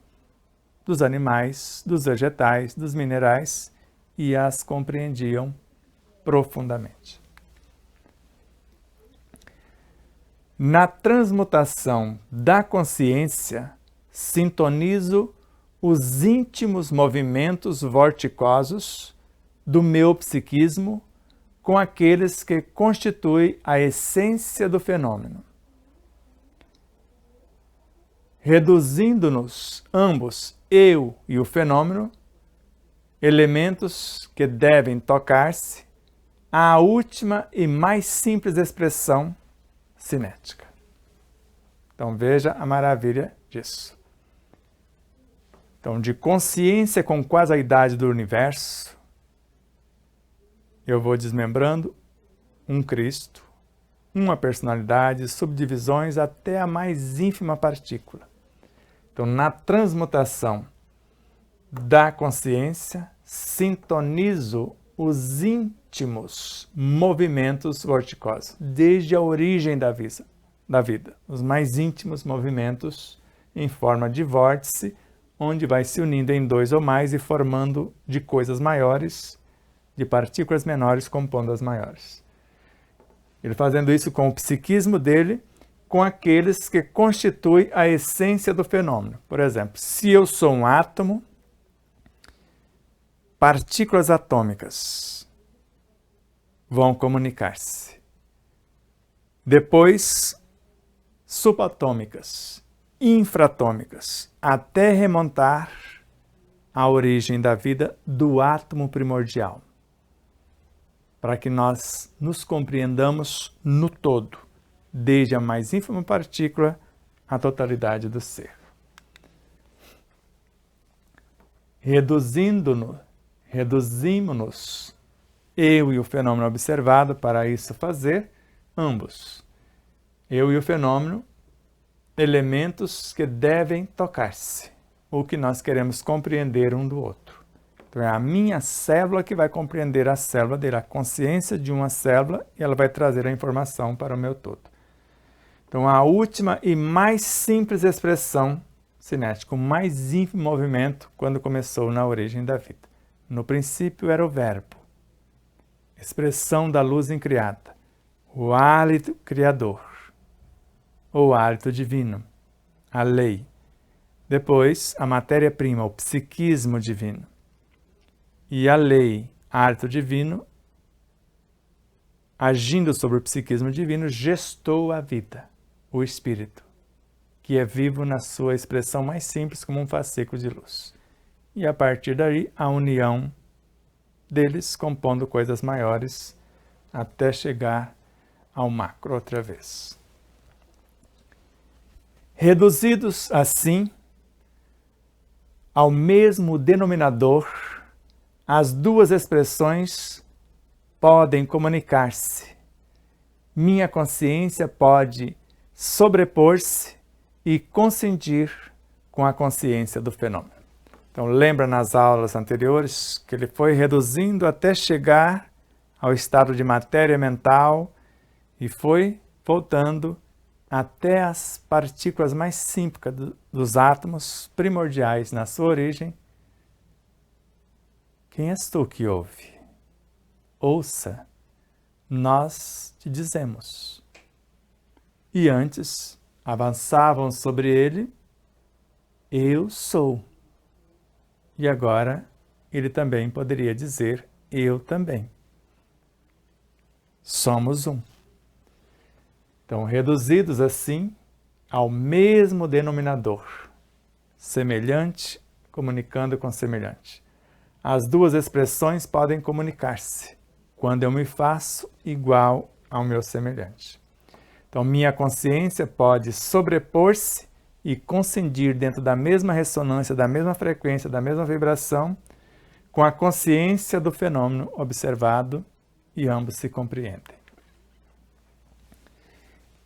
Speaker 1: dos animais, dos vegetais, dos minerais, e as compreendiam profundamente. Na transmutação da consciência, sintonizo os íntimos movimentos vorticosos do meu psiquismo com aqueles que constituem a essência do fenômeno. Reduzindo-nos ambos, eu e o fenômeno, elementos que devem tocar-se à última e mais simples expressão cinética. Então veja a maravilha disso. Então, de consciência com quase a idade do universo, eu vou desmembrando um Cristo, uma personalidade, subdivisões até a mais ínfima partícula. Então, na transmutação da consciência, sintonizo os íntimos movimentos vorticosos, desde a origem da vida, os mais íntimos movimentos em forma de vórtice, onde vai se unindo em dois ou mais e formando de coisas maiores, de partículas menores compondo as maiores. Ele fazendo isso com o psiquismo dele, com aqueles que constituem a essência do fenômeno. Por exemplo, se eu sou um átomo, partículas atômicas vão comunicar-se. Depois, subatômicas, infratômicas, até remontar à origem da vida do átomo primordial, para que nós nos compreendamos no todo, desde a mais ínfima partícula à totalidade do ser. Reduzimos-nos, eu e o fenômeno observado, para isso fazer, ambos, eu e o fenômeno, elementos que devem tocar-se, ou que nós queremos compreender um do outro. Então é a minha célula que vai compreender a célula dele, a consciência de uma célula, e ela vai trazer a informação para o meu todo. Então a última e mais simples expressão cinética, o mais ínfimo movimento, quando começou na origem da vida. No princípio era o verbo, expressão da luz incriada, o hálito criador, ou hálito divino, a lei. Depois, a matéria-prima, o psiquismo divino. E a lei, hálito divino, agindo sobre o psiquismo divino, gestou a vida, o espírito, que é vivo na sua expressão mais simples como um fascículo de luz. E a partir daí, a união deles compondo coisas maiores até chegar ao macro outra vez. Reduzidos assim ao mesmo denominador, as duas expressões podem comunicar-se. Minha consciência pode sobrepor-se e concindir com a consciência do fenômeno. Então, lembra nas aulas anteriores que ele foi reduzindo até chegar ao estado de matéria mental e foi voltando até as partículas mais simples dos átomos primordiais na sua origem. Quem és tu que ouve? Ouça, nós te dizemos. E antes avançavam sobre ele, eu sou. E agora ele também poderia dizer, eu também. Somos um. Então, reduzidos assim ao mesmo denominador, semelhante comunicando com semelhante. As duas expressões podem comunicar-se quando eu me faço igual ao meu semelhante. Então, minha consciência pode sobrepor-se e concindir dentro da mesma ressonância, da mesma frequência, da mesma vibração, com a consciência do fenômeno observado, e ambos se compreendem.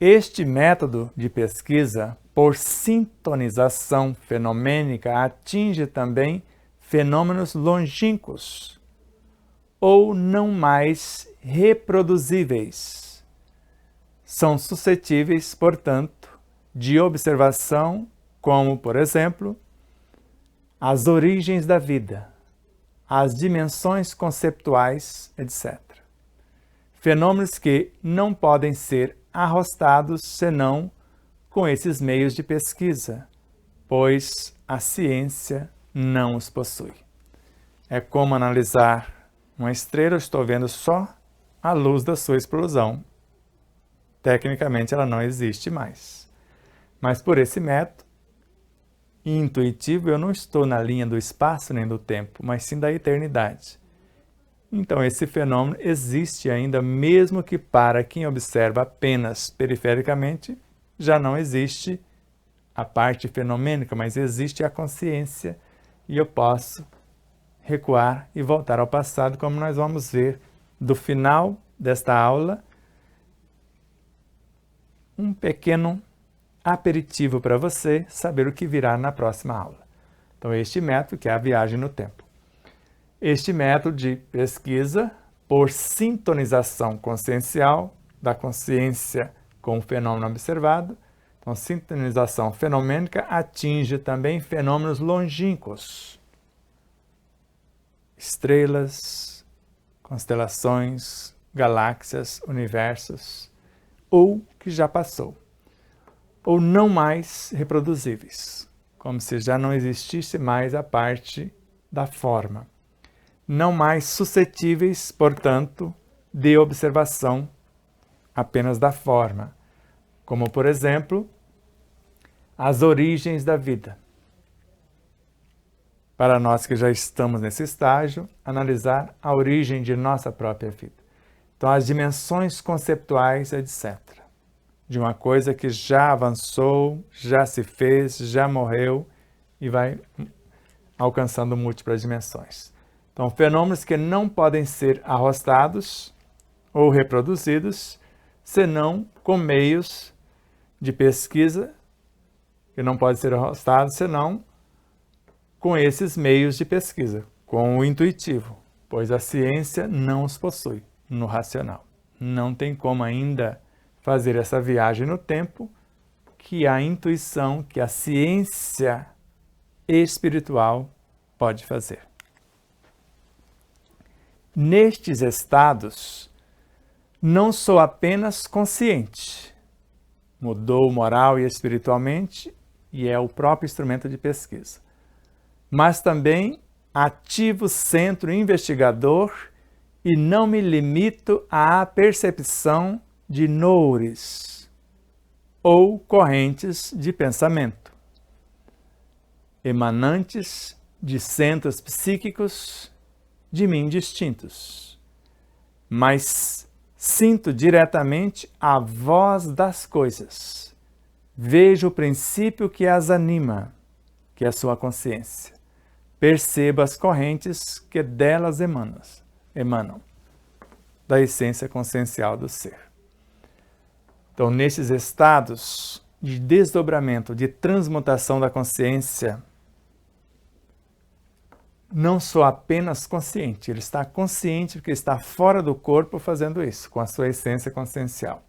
Speaker 1: Este método de pesquisa por sintonização fenomênica atinge também fenômenos longínquos ou não mais reproduzíveis. São suscetíveis, portanto, de observação, como, por exemplo, as origens da vida, as dimensões conceptuais, etc. Fenômenos que não podem ser arrostados senão com esses meios de pesquisa, pois a ciência não os possui. É como analisar uma estrela, eu estou vendo só a luz da sua explosão. Tecnicamente ela não existe mais. Mas por esse método intuitivo, eu não estou na linha do espaço nem do tempo, mas sim da eternidade. Então esse fenômeno existe ainda, mesmo que para quem observa apenas perifericamente, já não existe a parte fenomênica, mas existe a consciência e eu posso recuar e voltar ao passado, como nós vamos ver do final desta aula um pequeno aperitivo para você saber o que virá na próxima aula. Então, este método, que é a viagem no tempo. Este método de pesquisa por sintonização consciencial da consciência com o fenômeno observado. Então, sintonização fenomênica atinge também fenômenos longínquos. Estrelas, constelações, galáxias, universos, ou que já passou, ou não mais reproduzíveis, como se já não existisse mais a parte da forma. Não mais suscetíveis, portanto, de observação apenas da forma, como, por exemplo, as origens da vida. Para nós que já estamos nesse estágio, analisar a origem de nossa própria vida. Então, as dimensões conceituais, etc. De uma coisa que já avançou, já se fez, já morreu e vai alcançando múltiplas dimensões. Então, fenômenos que não podem ser arrostados ou reproduzidos, senão com meios de pesquisa, que não podem ser arrostados, senão com esses meios de pesquisa, com o intuitivo, pois a ciência não os possui no racional. Não tem como ainda fazer essa viagem no tempo que a intuição, que a ciência espiritual pode fazer. Nestes estados, não sou apenas consciente, mudou moral e espiritualmente e é o próprio instrumento de pesquisa, mas também ativo centro investigador e não me limito à percepção de noures ou correntes de pensamento, emanantes de centros psíquicos de mim distintos, mas sinto diretamente a voz das coisas, vejo o princípio que as anima, que é a sua consciência, percebo as correntes que delas emanam, da essência consciencial do ser. Então, nesses estados de desdobramento, de transmutação da consciência, não sou apenas consciente, ele está consciente porque está fora do corpo fazendo isso, com a sua essência consciencial.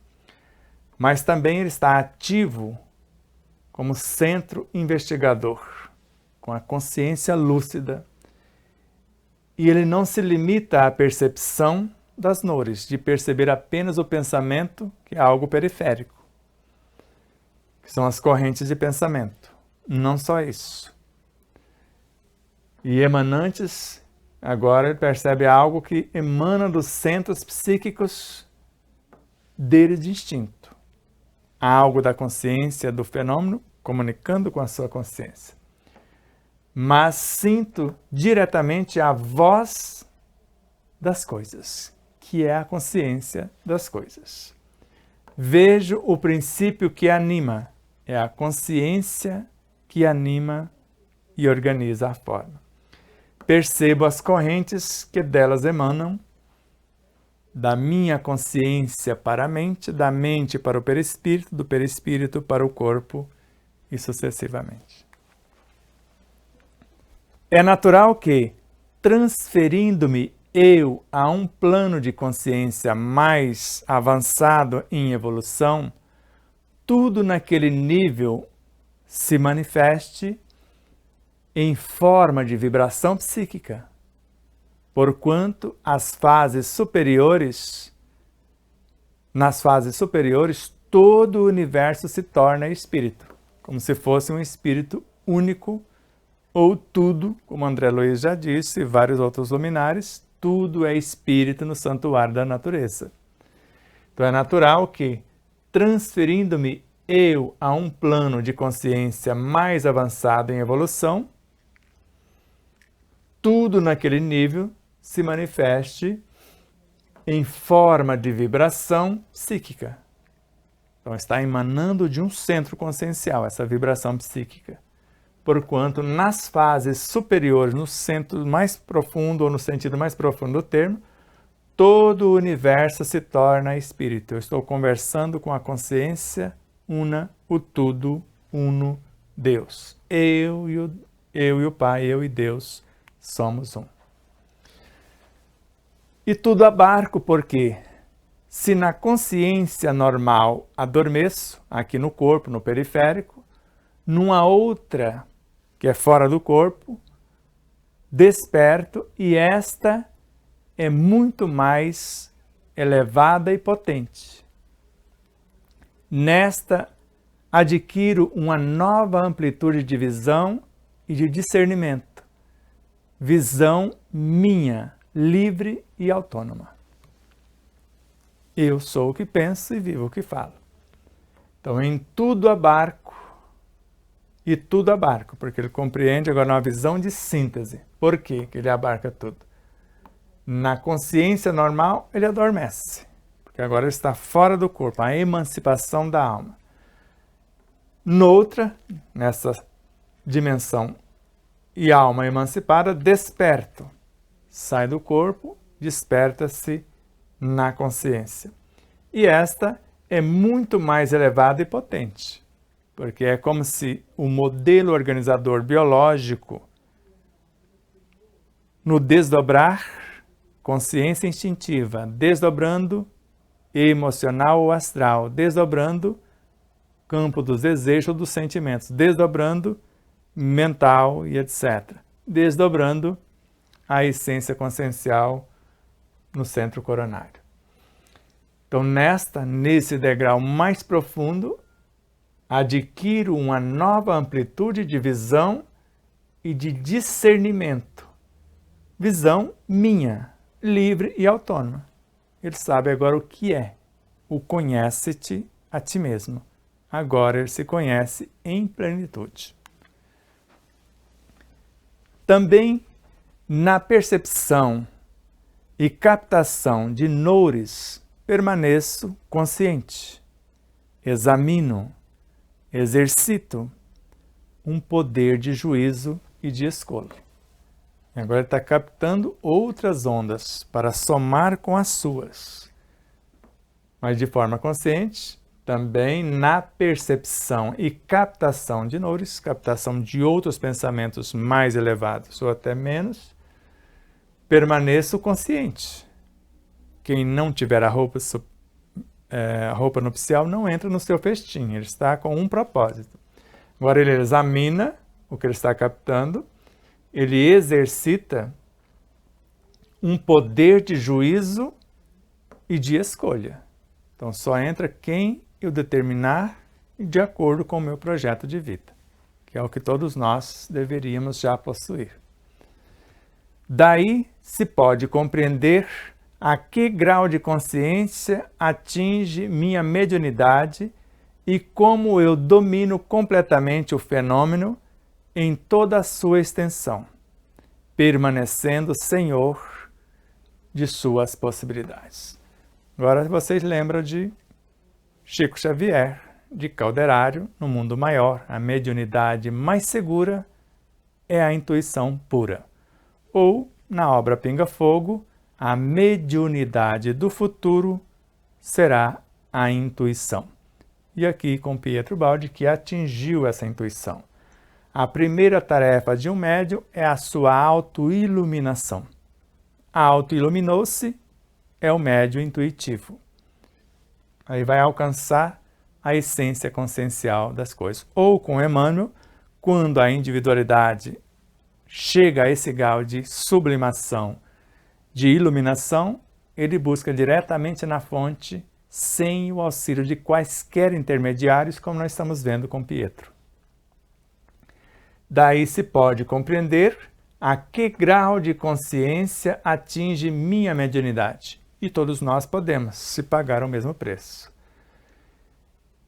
Speaker 1: Mas também ele está ativo como centro investigador, com a consciência lúcida. E ele não se limita à percepção das noures, de perceber apenas o pensamento, que é algo periférico, que são as correntes de pensamento. Não só isso. E emanantes, agora ele percebe algo que emana dos centros psíquicos dele de instinto. Algo da consciência do fenômeno comunicando com a sua consciência. Mas sinto diretamente a voz das coisas, que é a consciência das coisas. Vejo o princípio que anima, é a consciência que anima e organiza a forma. Percebo as correntes que delas emanam, da minha consciência para a mente, da mente para o perispírito, do perispírito para o corpo e sucessivamente. É natural que, transferindo-me eu a um plano de consciência mais avançado em evolução, tudo naquele nível se manifeste em forma de vibração psíquica, porquanto nas fases superiores, todo o universo se torna espírito, como se fosse um espírito único, ou tudo, como André Luiz já disse, e vários outros luminares, tudo é espírito no santuário da natureza. Então é natural que, transferindo-me eu a um plano de consciência mais avançado em evolução, tudo naquele nível se manifeste em forma de vibração psíquica. Então está emanando de um centro consciencial essa vibração psíquica. Porquanto nas fases superiores, no centro mais profundo ou no sentido mais profundo do termo, todo o universo se torna espírito. Eu estou conversando com a consciência una, o tudo uno, Deus. Eu e o Pai, eu e Deus somos um. E tudo abarco porque, se na consciência normal adormeço, aqui no corpo, no periférico, numa outra, que é fora do corpo, desperto, e esta é muito mais elevada e potente. Nesta, adquiro uma nova amplitude de visão e de discernimento. Visão minha, livre e autônoma. Eu sou o que penso e vivo o que falo. Então, em tudo abarco, e tudo abarco, porque ele compreende agora uma visão de síntese. Por quê que ele abarca tudo? Na consciência normal, ele adormece, porque agora ele está fora do corpo, a emancipação da alma. Noutra, nessa dimensão e alma emancipada, desperto. Sai do corpo, desperta-se na consciência. E esta é muito mais elevada e potente, porque é como se o modelo organizador biológico, no desdobrar, consciência instintiva, desdobrando emocional ou astral, desdobrando campo dos desejos ou dos sentimentos, desdobrando mental e etc. Desdobrando a essência consciencial no centro coronário. Então, nesse degrau mais profundo, adquiro uma nova amplitude de visão e de discernimento. Visão minha, livre e autônoma. Ele sabe agora o que é. O conhece-te a ti mesmo. Agora ele se conhece em plenitude. Também na percepção e captação de noures, permaneço consciente. Examino, exercito um poder de juízo e de escolha. E agora ele está captando outras ondas para somar com as suas. Mas de forma consciente, também na percepção e captação de noures, captação de outros pensamentos mais elevados ou até menos, permaneço consciente. Quem não tiver a roupa nupcial não entra no seu festim, ele está com um propósito. Agora ele examina o que ele está captando, ele exercita um poder de juízo e de escolha. Então só entra quem eu determinar de acordo com o meu projeto de vida, que é o que todos nós deveríamos já possuir. Daí se pode compreender a que grau de consciência atinge minha mediunidade e como eu domino completamente o fenômeno em toda a sua extensão, permanecendo senhor de suas possibilidades. Agora vocês lembram de Chico Xavier, de Calderário, no mundo maior, a mediunidade mais segura é a intuição pura. Ou, na obra Pinga Fogo, a mediunidade do futuro será a intuição. E aqui com Pietro Baldi, que atingiu essa intuição. A primeira tarefa de um médium é a sua autoiluminação. Autoiluminou-se é o médium intuitivo. Aí vai alcançar a essência consciencial das coisas. Ou com Emmanuel, quando a individualidade chega a esse grau de sublimação, de iluminação, ele busca diretamente na fonte, sem o auxílio de quaisquer intermediários, como nós estamos vendo com Pietro. Daí se pode compreender a que grau de consciência atinge minha mediunidade. E todos nós podemos, se pagar o mesmo preço.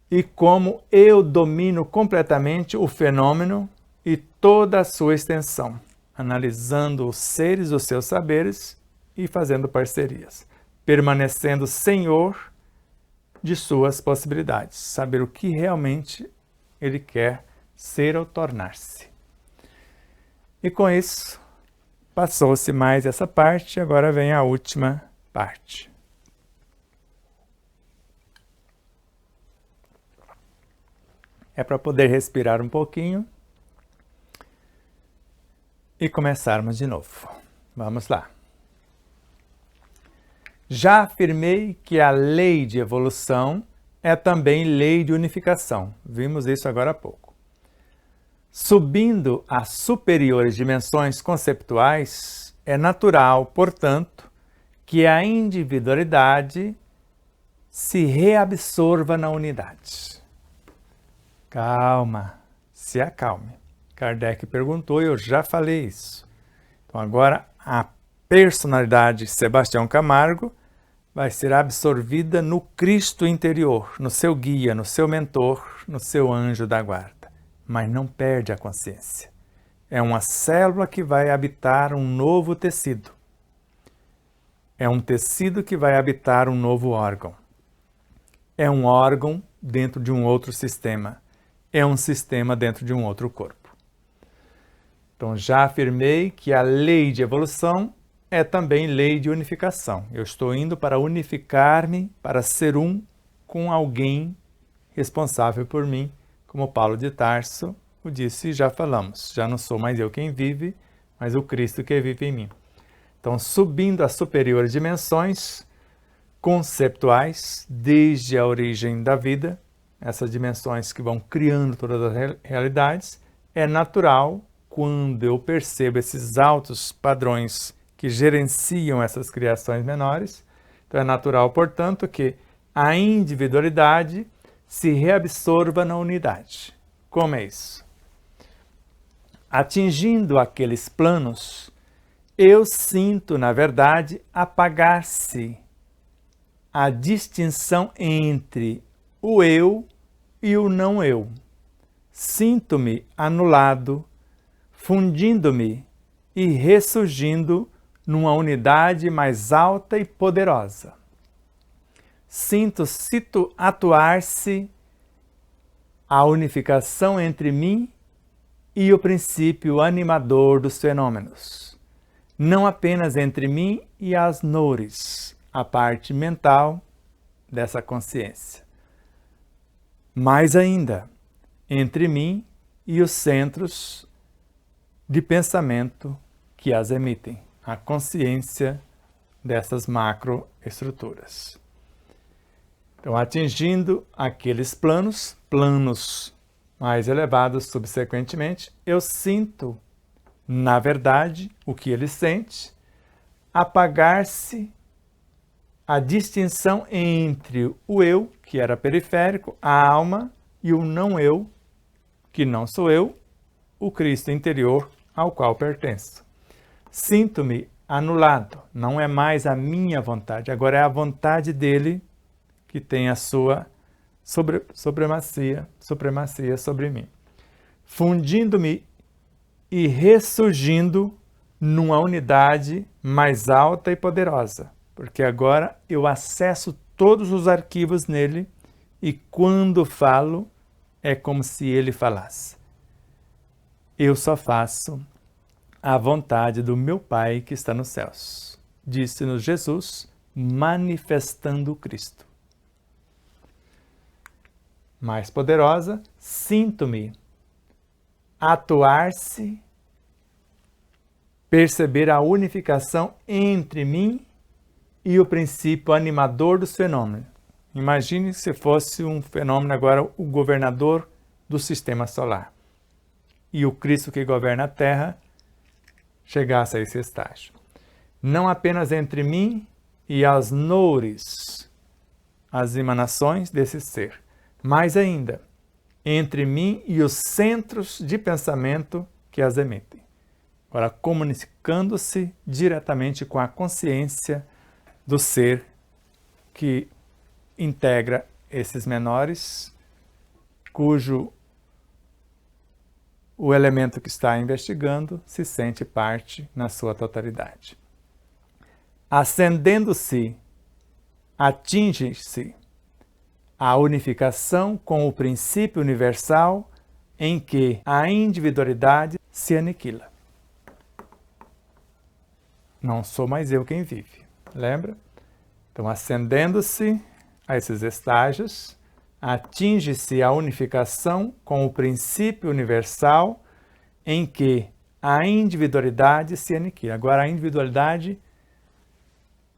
Speaker 1: E como eu domino completamente o fenômeno e toda a sua extensão, analisando os seres, os seus saberes e fazendo parcerias, permanecendo senhor de suas possibilidades, saber o que realmente ele quer ser ou tornar-se. E com isso, passou-se mais essa parte, agora vem a última parte. É para poder respirar um pouquinho e começarmos de novo. Vamos lá. Já afirmei que a lei de evolução é também lei de unificação. Vimos isso agora há pouco. Subindo a superiores dimensões conceptuais, é natural, portanto, que a individualidade se reabsorva na unidade. Calma, se acalme. Kardec perguntou e eu já falei isso. Então agora a personalidade Sebastião Camargo vai ser absorvida no Cristo interior, no seu guia, no seu mentor, no seu anjo da guarda. Mas não perde a consciência. É uma célula que vai habitar um novo tecido. É um tecido que vai habitar um novo órgão. É um órgão dentro de um outro sistema. É um sistema dentro de um outro corpo. Então, já afirmei que a lei de evolução é também lei de unificação. Eu estou indo para unificar-me, para ser um com alguém responsável por mim, como Paulo de Tarso o disse e já falamos. Já não sou mais eu quem vive, mas o Cristo que vive em mim. Então, subindo às superiores dimensões conceptuais, desde a origem da vida, essas dimensões que vão criando todas as realidades, é natural, quando eu percebo esses altos padrões que gerenciam essas criações menores, então é natural, portanto, que a individualidade se reabsorva na unidade. Como é isso? Atingindo aqueles planos, eu sinto, na verdade, apagar-se a distinção entre o eu e o não eu. Sinto-me anulado, fundindo-me e ressurgindo numa unidade mais alta e poderosa. Sinto atuar-se a unificação entre mim e o princípio animador dos fenômenos, não apenas entre mim e as nores, a parte mental dessa consciência, mais ainda, entre mim e os centros de pensamento que as emitem, a consciência dessas macroestruturas. Então, atingindo aqueles planos mais elevados subsequentemente, eu sinto, na verdade, o que ele sente, apagar-se a distinção entre o eu, que era periférico, a alma, e o não eu, que não sou eu, o Cristo interior ao qual pertenço. Sinto-me anulado, não é mais a minha vontade, agora é a vontade dele que tem a sua supremacia sobre mim. Fundindo-me e ressurgindo numa unidade mais alta e poderosa, porque agora eu acesso todos os arquivos nele e quando falo é como se ele falasse. Eu só faço a vontade do meu Pai que está nos céus, disse-nos Jesus, manifestando o Cristo. Mais poderosa, sinto-me atuar-se, perceber a unificação entre mim e o princípio animador dos fenômenos. Imagine se fosse um fenômeno agora o governador do sistema solar e o Cristo que governa a Terra chegasse a esse estágio. Não apenas entre mim e as nores, as emanações desse ser, mais ainda, entre mim e os centros de pensamento que as emitem. Agora, comunicando-se diretamente com a consciência do ser que integra esses menores, cujo o elemento que está investigando se sente parte na sua totalidade. Ascendendo-se, atinge-se a unificação com o princípio universal em que a individualidade se aniquila. Não sou mais eu quem vive. Lembra? Então, ascendendo-se a esses estágios, atinge-se a unificação com o princípio universal em que a individualidade se aniquila. Agora, a individualidade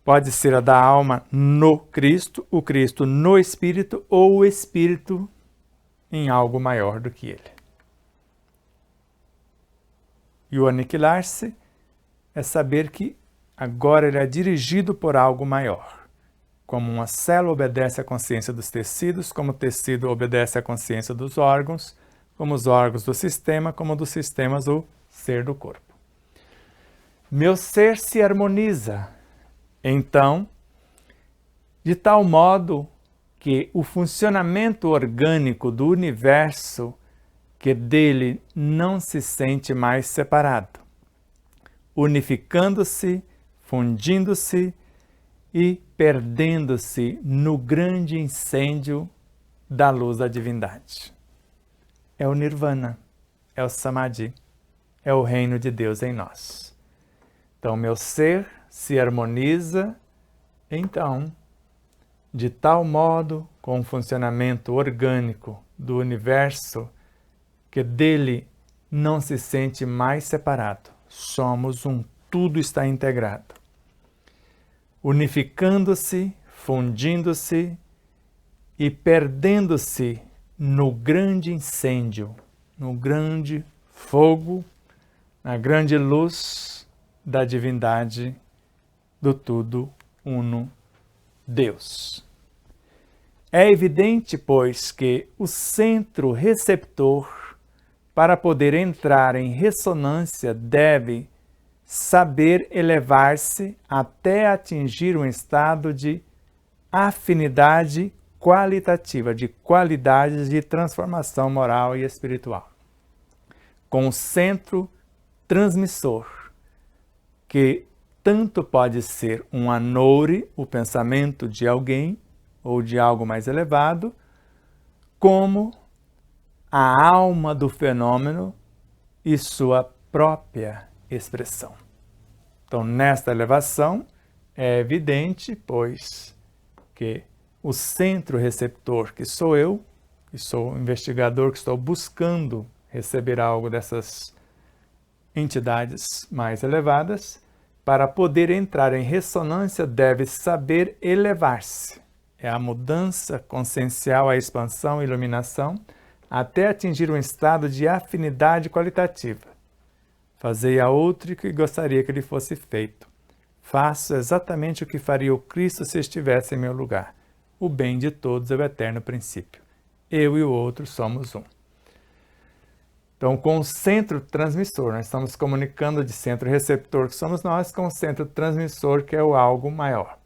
Speaker 1: pode ser a da alma no Cristo, o Cristo no Espírito ou o Espírito em algo maior do que ele. E o aniquilar-se é saber que agora ele é dirigido por algo maior. Como uma célula obedece à consciência dos tecidos, como o tecido obedece à consciência dos órgãos, como os órgãos do sistema, como dos sistemas o ser do corpo. Meu ser se harmoniza, então, de tal modo que o funcionamento orgânico do universo, que dele não se sente mais separado, unificando-se, fundindo-se e perdendo-se no grande incêndio da luz da divindade. É o Nirvana, é o Samadhi, é o reino de Deus em nós. Então, meu ser se harmoniza, então, de tal modo com o funcionamento orgânico do universo, que dele não se sente mais separado. Somos um, tudo está integrado. Unificando-se, fundindo-se e perdendo-se no grande incêndio, no grande fogo, na grande luz da divindade do tudo uno Deus. É evidente, pois, que o centro receptor, para poder entrar em ressonância, deve saber elevar-se até atingir um estado de afinidade qualitativa, de qualidades de transformação moral e espiritual, com o centro transmissor, que tanto pode ser um anoure, o pensamento de alguém ou de algo mais elevado, como a alma do fenômeno e sua própria expressão. Então, nesta elevação, é evidente, pois, que o centro receptor, que sou eu, que sou o investigador, que estou buscando receber algo dessas entidades mais elevadas, para poder entrar em ressonância, deve saber elevar-se. É a mudança consciencial, a expansão, a iluminação, até atingir um estado de afinidade qualitativa. Fazei a outro que gostaria que lhe fosse feito. Faço exatamente o que faria o Cristo se estivesse em meu lugar. O bem de todos é o eterno princípio. Eu e o outro somos um. Então, com o centro transmissor, nós estamos comunicando de centro receptor, que somos nós, com o centro transmissor, que é o algo maior.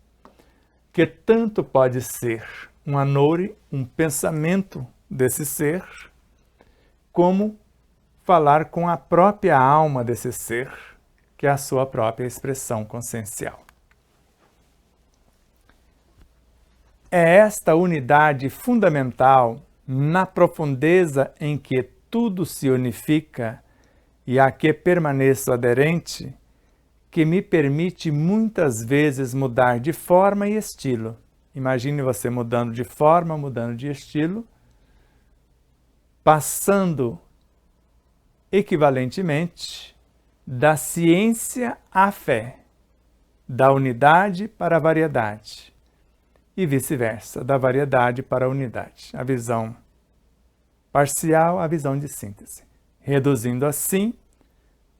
Speaker 1: Que tanto pode ser um anoure, um pensamento desse ser, como falar com a própria alma desse ser, que é a sua própria expressão consciencial. É esta unidade fundamental na profundeza em que tudo se unifica e a que permaneço aderente, que me permite muitas vezes mudar de forma e estilo. Imagine você mudando de forma, mudando de estilo, passando equivalentemente da ciência à fé, da unidade para a variedade e vice-versa, da variedade para a unidade. A visão parcial, a visão de síntese, reduzindo assim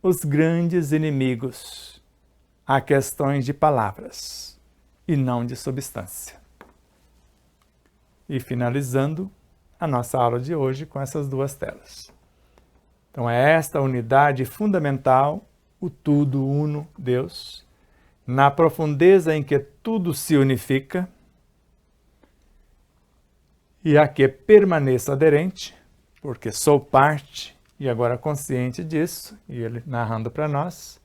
Speaker 1: os grandes inimigos a questões de palavras e não de substância. E finalizando a nossa aula de hoje com essas duas telas. Então é esta unidade fundamental, o tudo uno Deus, na profundeza em que tudo se unifica e a que permaneço aderente, porque sou parte e agora consciente disso, e ele narrando para nós,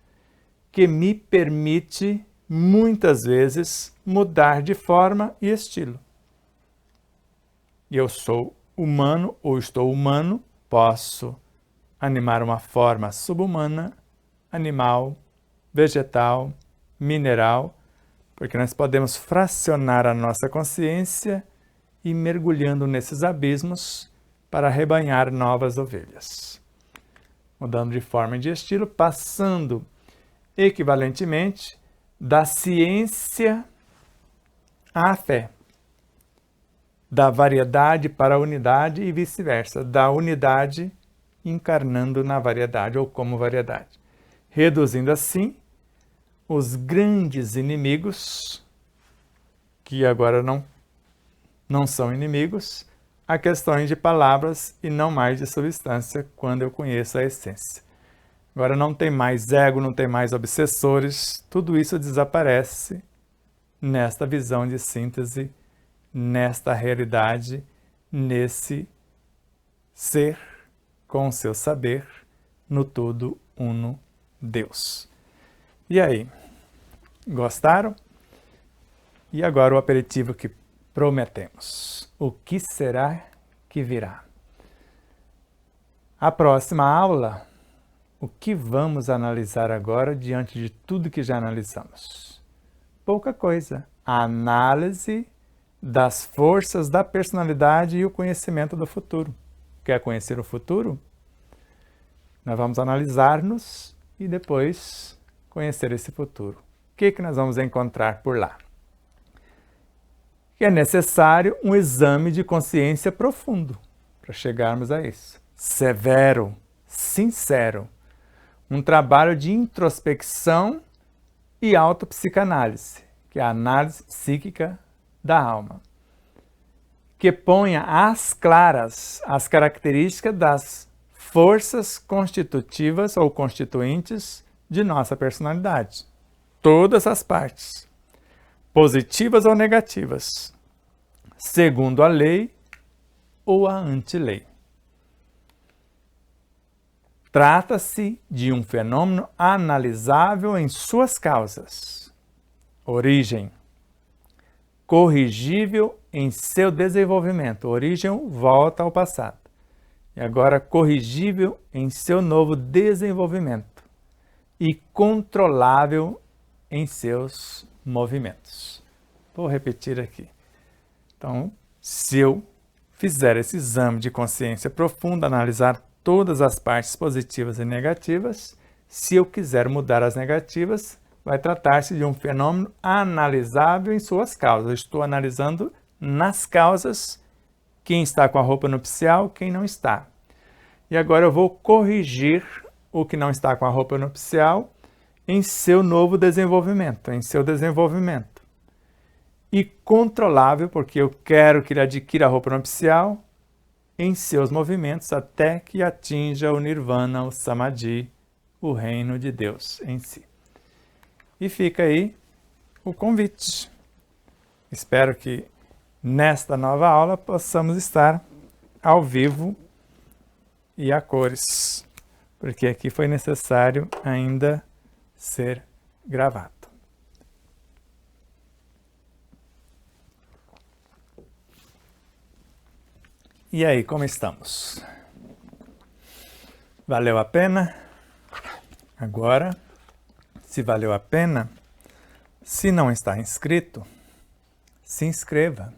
Speaker 1: que me permite muitas vezes mudar de forma e estilo. Eu sou humano ou estou humano, posso animar uma forma subhumana, animal, vegetal, mineral, porque nós podemos fracionar a nossa consciência e ir mergulhando nesses abismos para arrebanhar novas ovelhas. Mudando de forma e de estilo, passando equivalentemente da ciência à fé, da variedade para a unidade e vice-versa, da unidade encarnando na variedade ou como variedade, reduzindo assim os grandes inimigos, que agora não são inimigos, a questões de palavras e não mais de substância, quando eu conheço a essência. Agora não tem mais ego, não tem mais obsessores, tudo isso desaparece nesta visão de síntese, nesta realidade, nesse ser com o seu saber, no todo uno Deus. E aí, gostaram? E agora o aperitivo que prometemos. O que será que virá? A próxima aula, o que vamos analisar agora diante de tudo que já analisamos? Pouca coisa. A análise das forças da personalidade e o conhecimento do futuro. Quer conhecer o futuro? Nós vamos analisar-nos e depois conhecer esse futuro. O que nós vamos encontrar por lá? Que é necessário um exame de consciência profundo para chegarmos a isso. Severo, sincero. Um trabalho de introspecção e autopsicanálise, que é a análise psíquica da alma, que ponha às claras as características das forças constitutivas ou constituintes de nossa personalidade. Todas as partes, positivas ou negativas, segundo a lei ou a antilei. Trata-se de um fenômeno analisável em suas causas, origem, corrigível em seu desenvolvimento. Origem volta ao passado. E agora corrigível em seu novo desenvolvimento. E controlável em seus movimentos. Vou repetir aqui. Então, se eu fizer esse exame de consciência profunda, analisar todas as partes positivas e negativas, se eu quiser mudar as negativas, vai tratar-se de um fenômeno analisável em suas causas. Eu estou analisando nas causas quem está com a roupa nupcial, quem não está. E agora eu vou corrigir o que não está com a roupa nupcial em seu novo desenvolvimento, em seu desenvolvimento. E controlável, porque eu quero que ele adquira a roupa nupcial em seus movimentos até que atinja o Nirvana, o Samadhi, o reino de Deus em si. E fica aí o convite. Espero que nesta nova aula possamos estar ao vivo e a cores, porque aqui foi necessário ainda ser gravado. E aí, como estamos? Valeu a pena? Agora, se valeu a pena, se não está inscrito, se inscreva.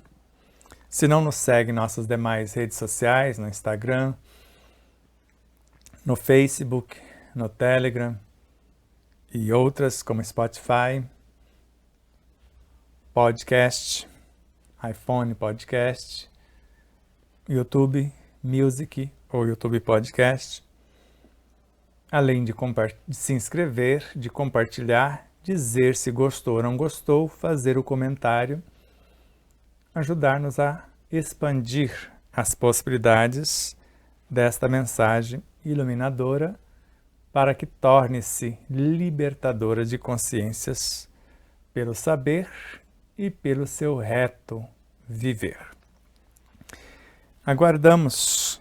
Speaker 1: Se não nos segue em nossas demais redes sociais, no Instagram, no Facebook, no Telegram e outras como Spotify, podcast, iPhone Podcast, YouTube Music ou YouTube Podcast, além de se inscrever, de compartilhar, dizer se gostou ou não gostou, fazer o comentário, ajudar-nos a expandir as possibilidades desta mensagem iluminadora para que torne-se libertadora de consciências pelo saber e pelo seu reto viver. Aguardamos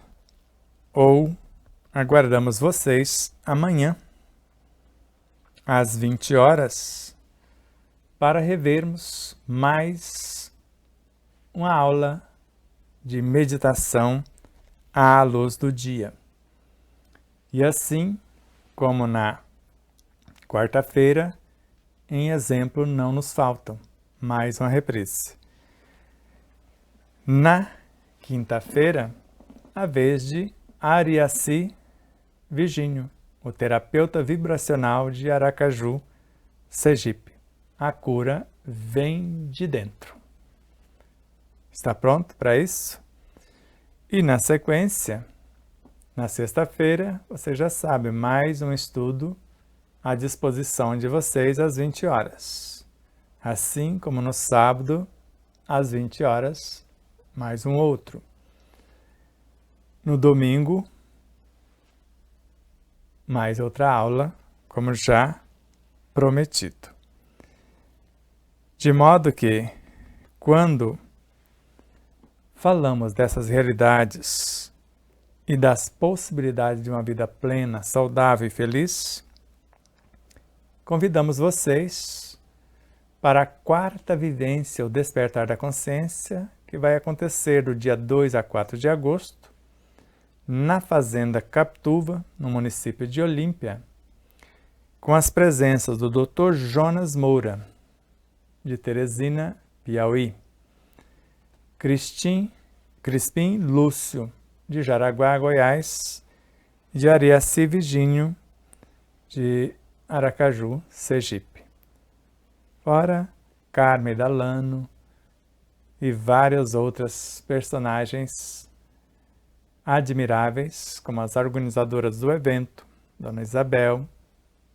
Speaker 1: vocês amanhã, às 20 horas, para revermos mais uma aula de meditação à luz do dia. E assim, como na quarta-feira, em exemplo não nos faltam. Mais uma reprise. Na quinta-feira, a vez de Ariaci Virgínio, o terapeuta vibracional de Aracaju, Sergipe. A cura vem de dentro. Está pronto para isso? E na sequência, na sexta-feira, você já sabe, mais um estudo à disposição de vocês às 20 horas. Assim como no sábado, às 20 horas, mais um outro. No domingo, mais outra aula, como já prometido. De modo que, quando falamos dessas realidades e das possibilidades de uma vida plena, saudável e feliz, convidamos vocês para a quarta vivência, o Despertar da Consciência, que vai acontecer do dia 2 a 4 de agosto, na Fazenda Captuva, no município de Olímpia, com as presenças do Dr. Jonas Moura, de Teresina, Piauí, Crispim Lúcio, de Jaraguá, Goiás, e de Ariaci Virgínio, de Aracaju, Sergipe. Fora Carmen Dalano e várias outras personagens admiráveis, como as organizadoras do evento, Dona Isabel,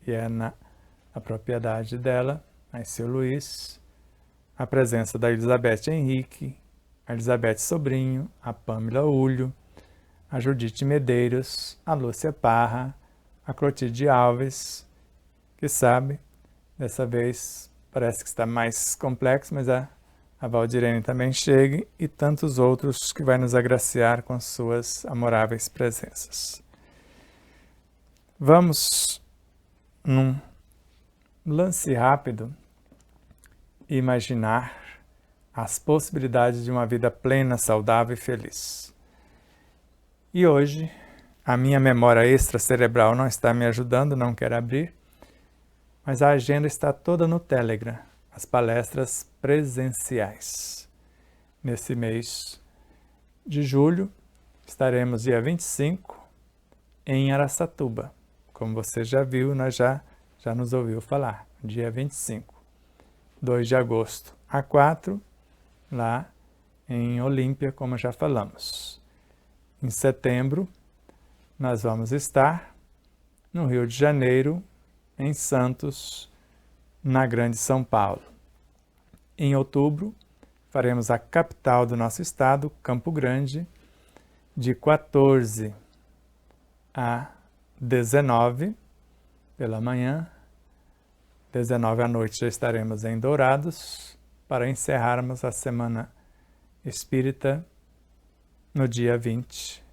Speaker 1: e é na propriedade dela, a Seu Luiz, a presença da Elizabeth Henrique, a Elizabeth Sobrinho, a Pâmela Ulho, a Judite Medeiros, a Lúcia Parra, a Clotilde Alves, que sabe, dessa vez parece que está mais complexo, mas a Valdirene também chega, e tantos outros que vai nos agraciar com suas amoráveis presenças. Vamos, num lance rápido, imaginar as possibilidades de uma vida plena, saudável e feliz. E hoje, a minha memória extracerebral não está me ajudando, não quero abrir, mas a agenda está toda no Telegram, as palestras presenciais. Nesse mês de julho, estaremos dia 25 em Araçatuba. Como você já viu, já nos ouviu falar, dia 25. 2 de agosto a 4, lá em Olímpia, como já falamos. Em setembro, nós vamos estar no Rio de Janeiro, em Santos, na Grande São Paulo. Em outubro, faremos a capital do nosso estado, Campo Grande, de 14 a 19 pela manhã. 19 à noite já estaremos em Dourados, para encerrarmos a Semana Espírita no dia 20,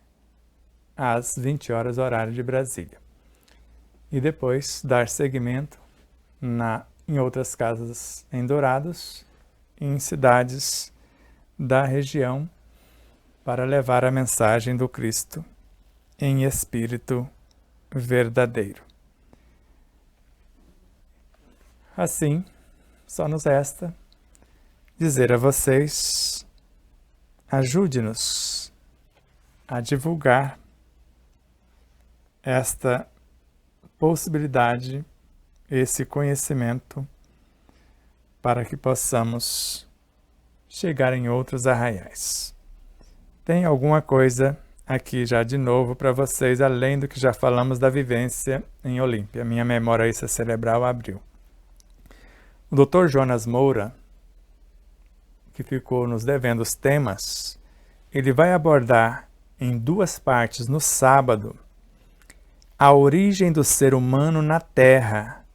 Speaker 1: às 20 horas, horário de Brasília. E depois dar seguimento em outras casas em Dourados, em cidades da região, para levar a mensagem do Cristo em espírito verdadeiro. Assim, só nos resta dizer a vocês: ajude-nos a divulgar esta possibilidade, esse conhecimento, para que possamos chegar em outros arraiais. Tem alguma coisa aqui já de novo para vocês, além do que já falamos da vivência em Olímpia. Minha memória extracerebral abriu. O Dr. Jonas Moura, que ficou nos devendo os temas, ele vai abordar em 2 partes no sábado a origem do ser humano na Terra,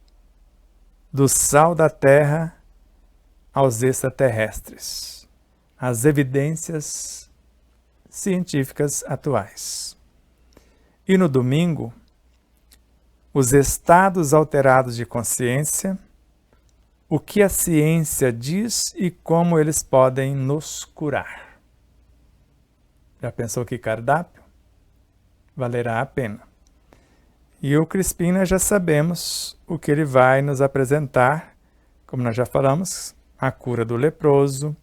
Speaker 1: do sal da Terra aos extraterrestres, as evidências científicas atuais. E no domingo, os estados alterados de consciência, o que a ciência diz e como eles podem nos curar. Já pensou que cardápio? Valerá a pena. E o Crispim, nós já sabemos o que ele vai nos apresentar como nós já falamos, a cura do leproso,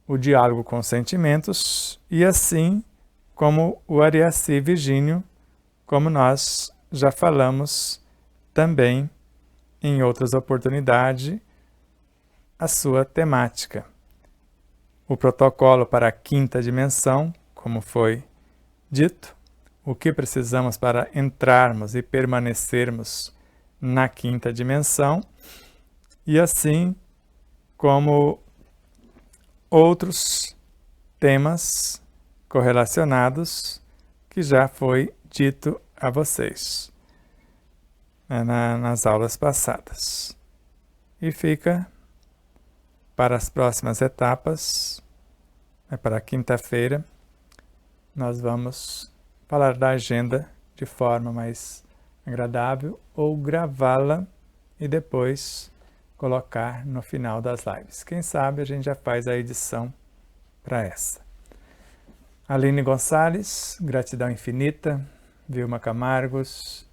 Speaker 1: o diálogo com os sentimentos e assim como o Ariaci Virgínio, como nós já falamos também em outras oportunidades, a sua temática. O protocolo para a quinta dimensão, como foi dito, o que precisamos para entrarmos e permanecermos na quinta dimensão, e assim como outros temas correlacionados que já foi dito a vocês nas aulas passadas. E fica para as próximas etapas, para a quinta-feira, nós vamos falar da agenda de forma mais agradável ou gravá-la e depois colocar no final das lives. Quem sabe a gente já faz a edição para essa. Aline Gonçalves, gratidão infinita. Vilma Camargos,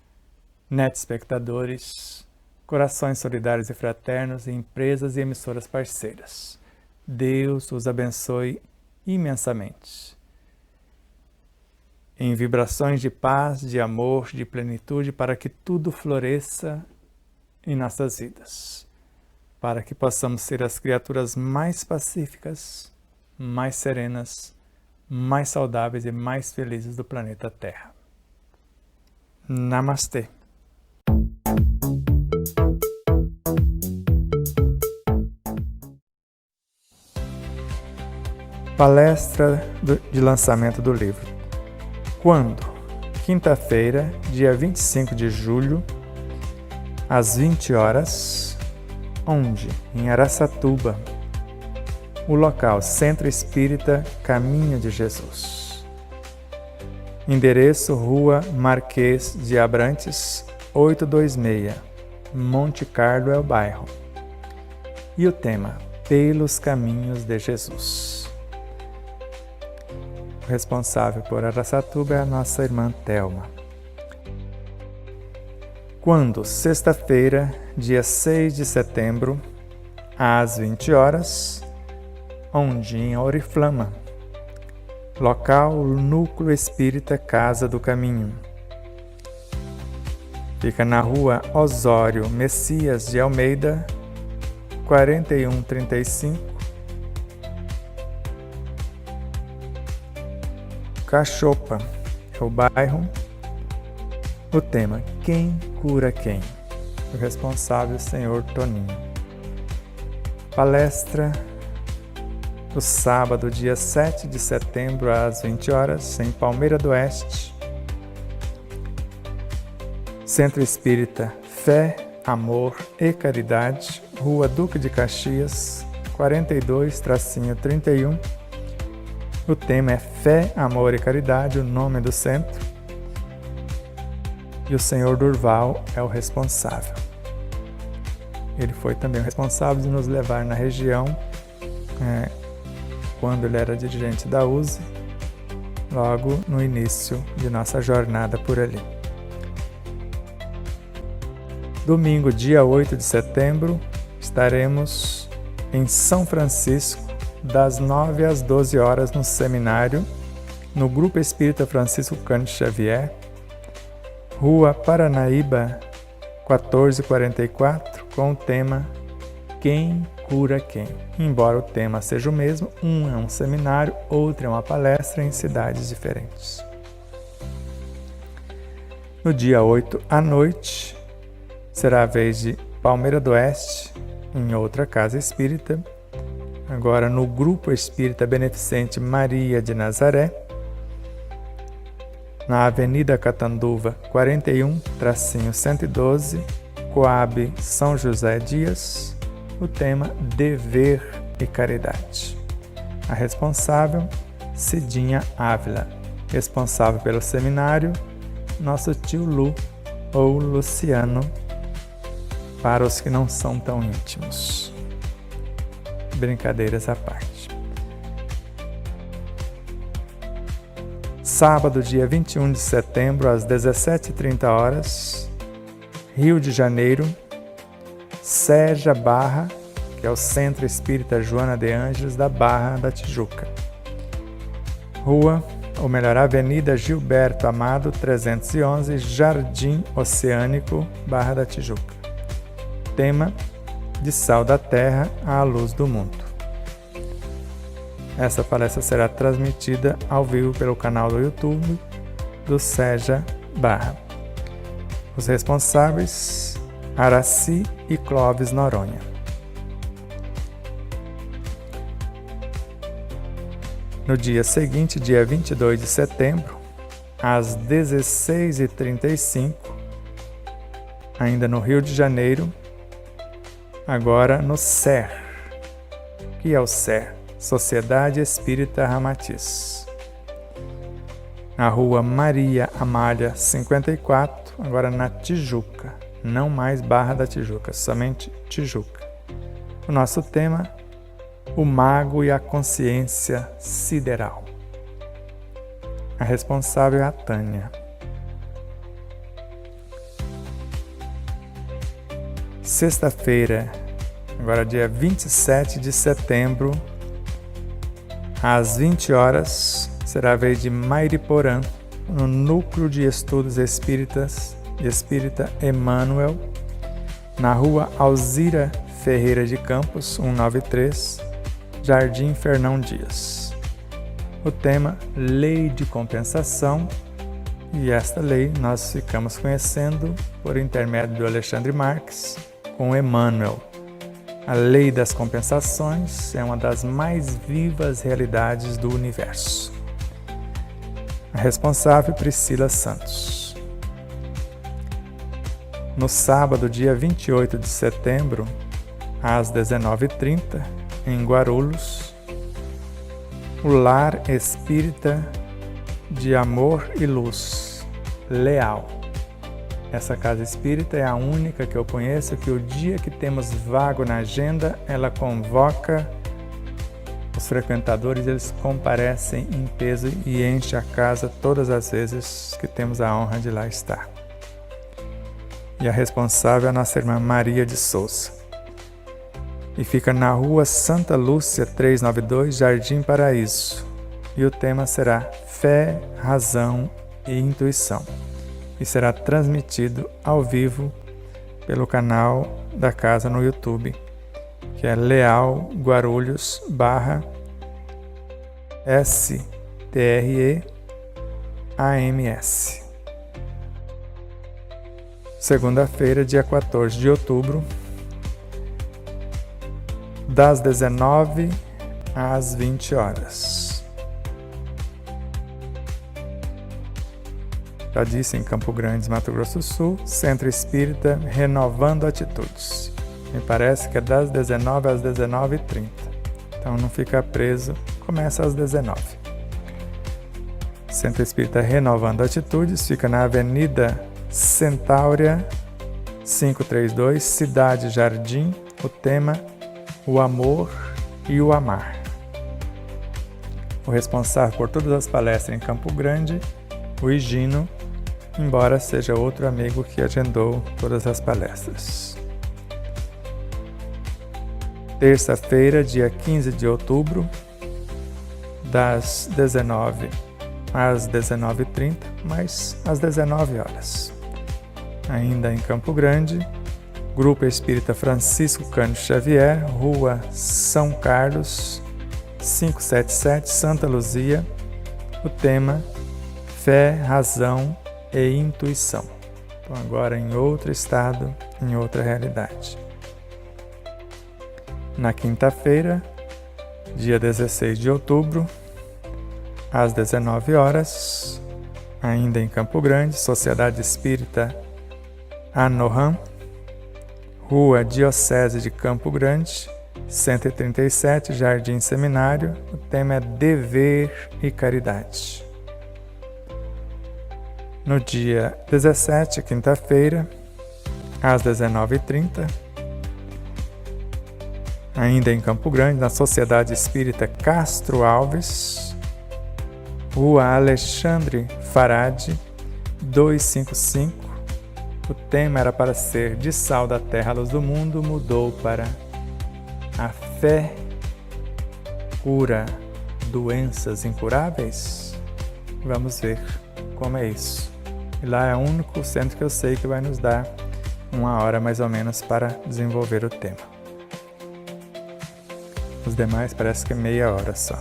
Speaker 1: net espectadores, corações solidários e fraternos, empresas e emissoras parceiras. Deus os abençoe imensamente. Em vibrações de paz, de amor, de plenitude, para que tudo floresça em nossas vidas. Para que possamos ser as criaturas mais pacíficas, mais serenas, mais saudáveis e mais felizes do planeta Terra. Namastê. Palestra de lançamento do livro. Quando? Quinta-feira, dia 25 de julho, às 20 horas. Onde? Em Araçatuba. O local: Centro Espírita Caminho de Jesus. Endereço: Rua Marquês de Abrantes, 826. Monte Carlo é o bairro. E o tema: Pelos Caminhos de Jesus. O responsável por Araçatuba é a nossa irmã Thelma. Quando? Sexta-feira, dia 6 de setembro, às 20 horas. Onde? Em Oriflama. Local: Núcleo Espírita Casa do Caminho. Fica na rua Osório Messias de Almeida, 4135, Cachopa é o bairro. O tema: Quem cura quem? O responsável: Senhor Toninho. Palestra do sábado, dia 7 de setembro, às 20 horas, em Palmeira do Oeste. Centro Espírita Fé, Amor e Caridade, Rua Duque de Caxias, 42-31. O tema é Fé, Amor e Caridade, o nome do centro. E o senhor Durval é o responsável. Ele foi também o responsável de nos levar na região quando ele era dirigente da USE, logo no início de nossa jornada por ali. Domingo, dia 8 de setembro, estaremos em São Francisco, das 9 às 12 horas, no seminário, no Grupo Espírita Francisco Cândido Xavier, Rua Paranaíba, 1444, com o tema Quem cura quem? Embora o tema seja o mesmo, um é um seminário, outro é uma palestra em cidades diferentes. No dia 8 à noite, será a vez de Palmeira do Oeste, em outra casa espírita, agora no Grupo Espírita Beneficente Maria de Nazaré, na Avenida Catanduva, 41-112, Coab São José Dias, o tema Dever e Caridade. A responsável, Cidinha Ávila. Responsável pelo seminário, nosso tio Lu, ou Luciano, para os que não são tão íntimos. Brincadeiras à parte. Sábado, dia 21 de setembro, às 17h30, Rio de Janeiro, Seja Barra, que é o Centro Espírita Joana de Ângeles da Barra da Tijuca. Avenida Gilberto Amado, 311, Jardim Oceânico, Barra da Tijuca. Tema: de sal da terra à luz do mundo. Essa palestra será transmitida ao vivo pelo canal do YouTube do Seja Barra. Os responsáveis: Araci e Clóvis Noronha. No dia seguinte, dia 22 de setembro, às 16h35, ainda no Rio de Janeiro, agora no SER. O que é o SER? Sociedade Espírita Ramatiz. Na rua Maria Amália 54, agora na Tijuca. Não mais Barra da Tijuca, somente Tijuca. O nosso tema: o mago e a consciência sideral. A responsável é a Tânia. Sexta-feira, agora dia 27 de setembro, às 20 horas, será a vez de Mairiporã, no Núcleo de Estudos Espíritas e Espírita Emmanuel, na rua Alzira Ferreira de Campos, 193, Jardim Fernão Dias. O tema: Lei de Compensação, e esta lei nós ficamos conhecendo por intermédio do Alexandre Marques com Emmanuel. A lei das compensações é uma das mais vivas realidades do universo. A responsável: Priscila Santos. No sábado, dia 28 de setembro, às 19h30, em Guarulhos, o Lar Espírita de Amor e Luz, Leal. Essa casa espírita é a única que eu conheço que o dia que temos vago na agenda, ela convoca os frequentadores, eles comparecem em peso e enche a casa todas as vezes que temos a honra de lá estar. E a responsável é a nossa irmã Maria de Souza. E fica na rua Santa Lúcia 392, Jardim Paraíso. E o tema será Fé, Razão e Intuição. E será transmitido ao vivo pelo canal da casa no YouTube, que é Leal Guarulhos /STRE-AMS. Segunda-feira, dia 14 de outubro, das 19 às 20 horas. Já disse, em Campo Grande, Mato Grosso do Sul, Centro Espírita Renovando Atitudes. Me parece que é das 19 às 19h30. Então não fica preso, começa às 19. Centro Espírita Renovando Atitudes fica na Avenida Centáurea 532, Cidade Jardim. O tema: o amor e o amar. O responsável por todas as palestras em Campo Grande, o Higino, embora seja outro amigo que agendou todas as palestras. Terça-feira, dia 15 de outubro, das 19 às 19h30, mas às 19 horas. Ainda em Campo Grande, Grupo Espírita Francisco Cândido Xavier, Rua São Carlos, 577, Santa Luzia. O tema: Fé, Razão e Intuição. Então, agora em outro estado, em outra realidade. Na quinta-feira, dia 16 de outubro, às 19 horas, ainda em Campo Grande, Sociedade Espírita Anoham, Rua Diocese de Campo Grande, 137, Jardim Seminário. O tema é Dever e Caridade. No dia 17, quinta-feira, às 19h30, ainda em Campo Grande, na Sociedade Espírita Castro Alves, Rua Alexandre Farade, 255, O tema era para ser de sal da terra, luz do mundo, mudou para a fé cura doenças incuráveis? Vamos ver como é isso. E lá é o único centro que eu sei que vai nos dar 1 hora mais ou menos para desenvolver o tema. Os demais parece que é meia hora só.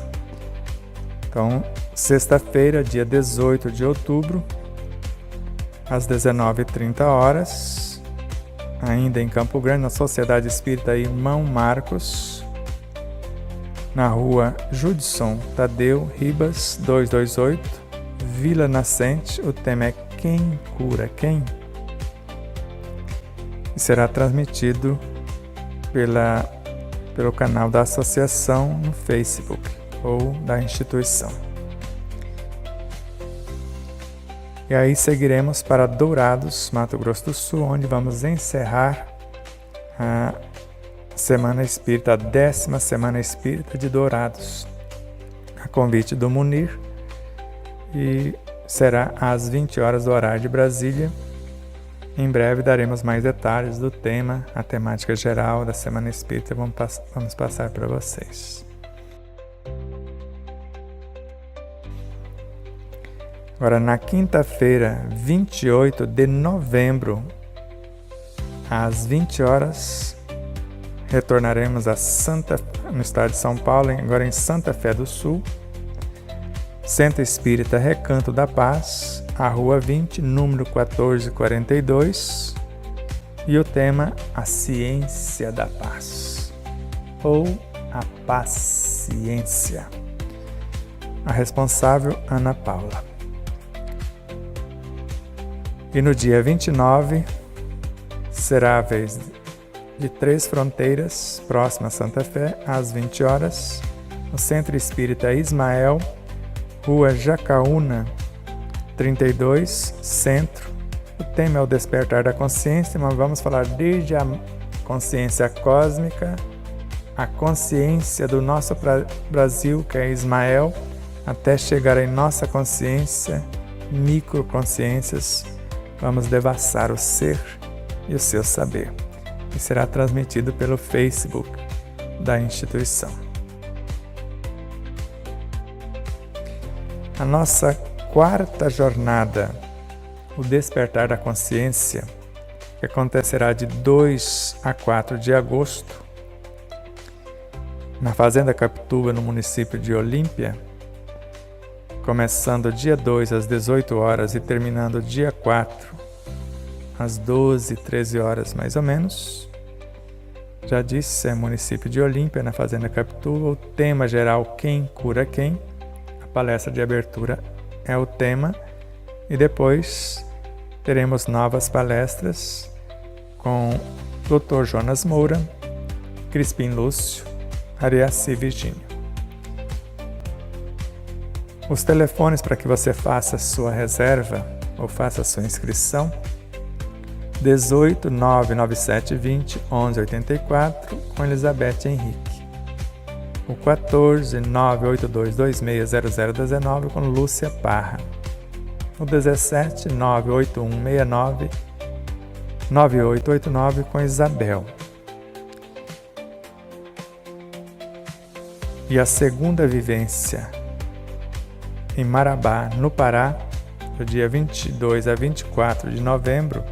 Speaker 1: Então, sexta-feira, dia 18 de outubro, às 19h30, ainda em Campo Grande, na Sociedade Espírita Irmão Marcos, na rua Judson Tadeu Ribas, 228, Vila Nascente. O tema é Quem Cura Quem? E será transmitido pelo canal da associação no Facebook ou da instituição. E aí seguiremos para Dourados, Mato Grosso do Sul, onde vamos encerrar a Semana Espírita, a 10ª Semana Espírita de Dourados, a convite do Munir, e será às 20 horas do horário de Brasília. Em breve daremos mais detalhes do tema, a temática geral da Semana Espírita, vamos passar para vocês. Agora, na quinta-feira, 28 de novembro, às 20 horas, retornaremos no estado de São Paulo, agora em Santa Fé do Sul, Centro Espírita Recanto da Paz, a Rua 20, número 1442, e o tema A Ciência da Paz, ou a Paciência. A responsável, Ana Paula. E no dia 29, será a vez de Três Fronteiras, próxima a Santa Fé, às 20 horas, no Centro Espírita Ismael, Rua Jacaúna, 32, Centro. O tema é o despertar da consciência, mas vamos falar desde a consciência cósmica, a consciência do nosso Brasil, que é Ismael, até chegar em nossa consciência, microconsciências. Vamos devassar o ser e o seu saber. E será transmitido pelo Facebook da instituição. A nossa quarta jornada, o Despertar da Consciência, que acontecerá de 2 a 4 de agosto, na Fazenda Capituba, no município de Olímpia, começando dia 2 às 18 horas e terminando dia 4 às 12, 13 horas mais ou menos. Já disse, é município de Olímpia, na Fazenda Capituba. O tema geral, Quem Cura Quem? A palestra de abertura é o tema. E depois teremos novas palestras com Dr. Jonas Moura, Crispim Lúcio, Ariaci Virgínio. Os telefones para que você faça a sua reserva ou faça a sua inscrição: 18 997 20 11 84 com Elizabeth Henrique. O 14 982 26 0019 com Lúcia Parra. O 17 981 69 9889 com Isabel. E a segunda vivência em Marabá, no Pará, do dia 22 a 24 de novembro,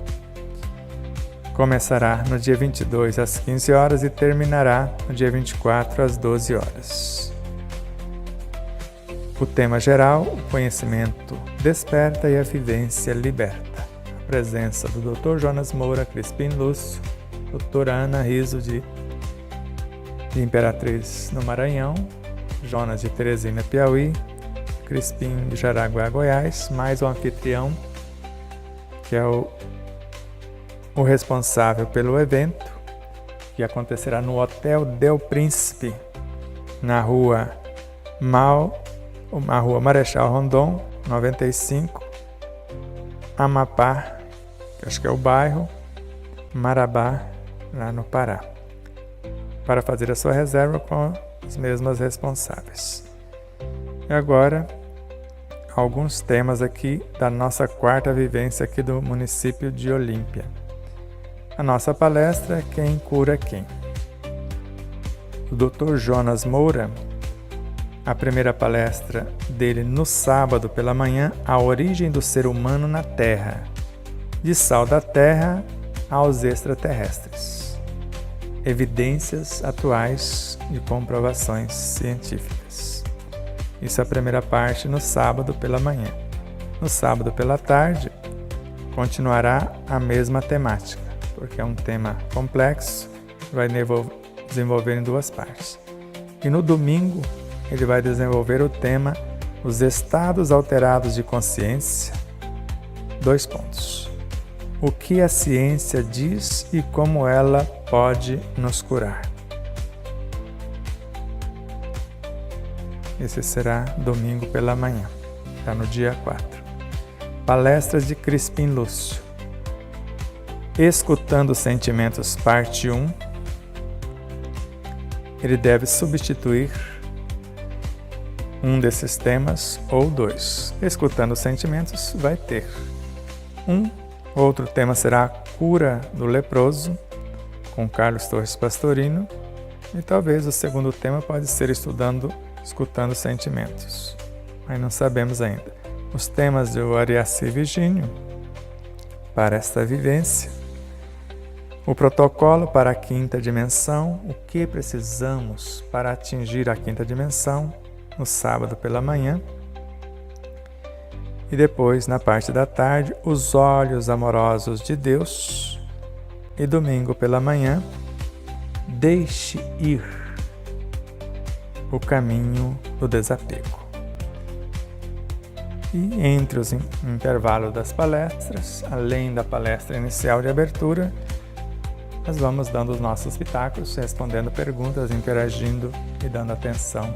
Speaker 1: começará no dia 22 às 15 horas e terminará no dia 24 às 12 horas. O tema geral, o conhecimento desperta e a vivência liberta. A presença do Dr. Jonas Moura, Crispim Lúcio, doutora Ana Riso de Imperatriz no Maranhão, Jonas de Teresina, Piauí, Crispim de Jaraguá, Goiás, mais um anfitrião, que é o responsável pelo evento, que acontecerá no Hotel Del Príncipe, na rua Marechal Rondon, 95, Amapá, que acho que é o bairro, Marabá, lá no Pará, para fazer a sua reserva com as mesmas responsáveis. E agora, alguns temas aqui da nossa quarta vivência aqui do município de Olímpia. A nossa palestra é Quem Cura Quem? O Dr. Jonas Moura, a primeira palestra dele no sábado pela manhã, A Origem do Ser Humano na Terra, de sal da Terra aos extraterrestres. Evidências atuais de comprovações científicas. Isso é a primeira parte no sábado pela manhã. No sábado pela tarde, continuará a mesma temática, porque é um tema complexo, vai desenvolver em duas partes. E no domingo, ele vai desenvolver o tema Os Estados Alterados de Consciência. 2 pontos. O que a ciência diz e como ela pode nos curar. Esse será domingo pela manhã, está no dia 4. Palestras de Crispim Lúcio. Escutando Sentimentos, parte 1. Ele deve substituir um desses temas ou 2. Escutando Sentimentos vai ter outro tema será a cura do leproso, com Carlos Torres Pastorino, e talvez o segundo tema pode ser escutando sentimentos, mas não sabemos ainda. Os temas do Ariaci Virgínio para esta vivência, o protocolo para a quinta dimensão, o que precisamos para atingir a quinta dimensão, no sábado pela manhã, e depois, na parte da tarde, os olhos amorosos de Deus, e domingo pela manhã, deixe ir o caminho do desapego. E entre os intervalos das palestras, além da palestra inicial de abertura, nós vamos dando os nossos pitacos, respondendo perguntas, interagindo e dando atenção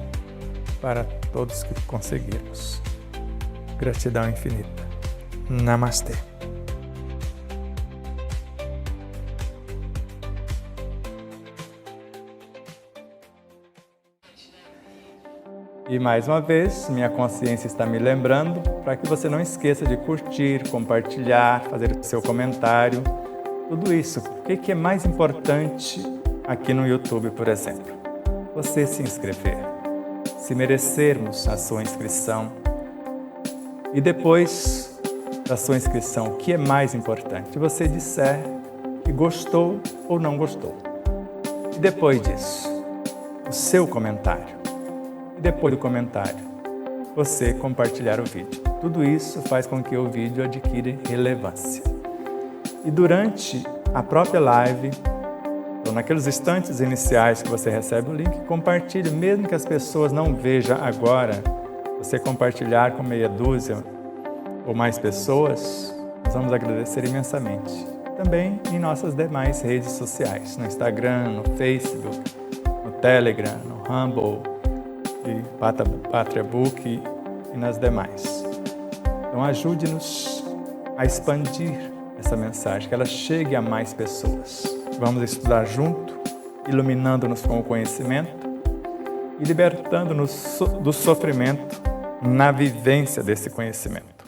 Speaker 1: para todos que conseguirmos. Gratidão infinita. Namastê. E mais uma vez, minha consciência está me lembrando para que você não esqueça de curtir, compartilhar, fazer o seu comentário. Tudo isso. O que é mais importante aqui no YouTube, por exemplo? Você se inscrever. Se merecermos a sua inscrição. E depois da sua inscrição, o que é mais importante? Você disser que gostou ou não gostou. E depois disso, o seu comentário. E depois do comentário, você compartilhar o vídeo. Tudo isso faz com que o vídeo adquira relevância. E durante a própria live, ou naqueles instantes iniciais que você recebe o link, compartilhe, mesmo que as pessoas não vejam agora. Você compartilhar com meia dúzia ou mais pessoas, nós vamos agradecer imensamente. Também em nossas demais redes sociais, no Instagram, no Facebook, no Telegram, no Rumble, e PatriaBook e nas demais. Então ajude-nos a expandir essa mensagem, que ela chegue a mais pessoas. Vamos estudar junto, iluminando-nos com o conhecimento e libertando-nos do sofrimento na vivência desse conhecimento.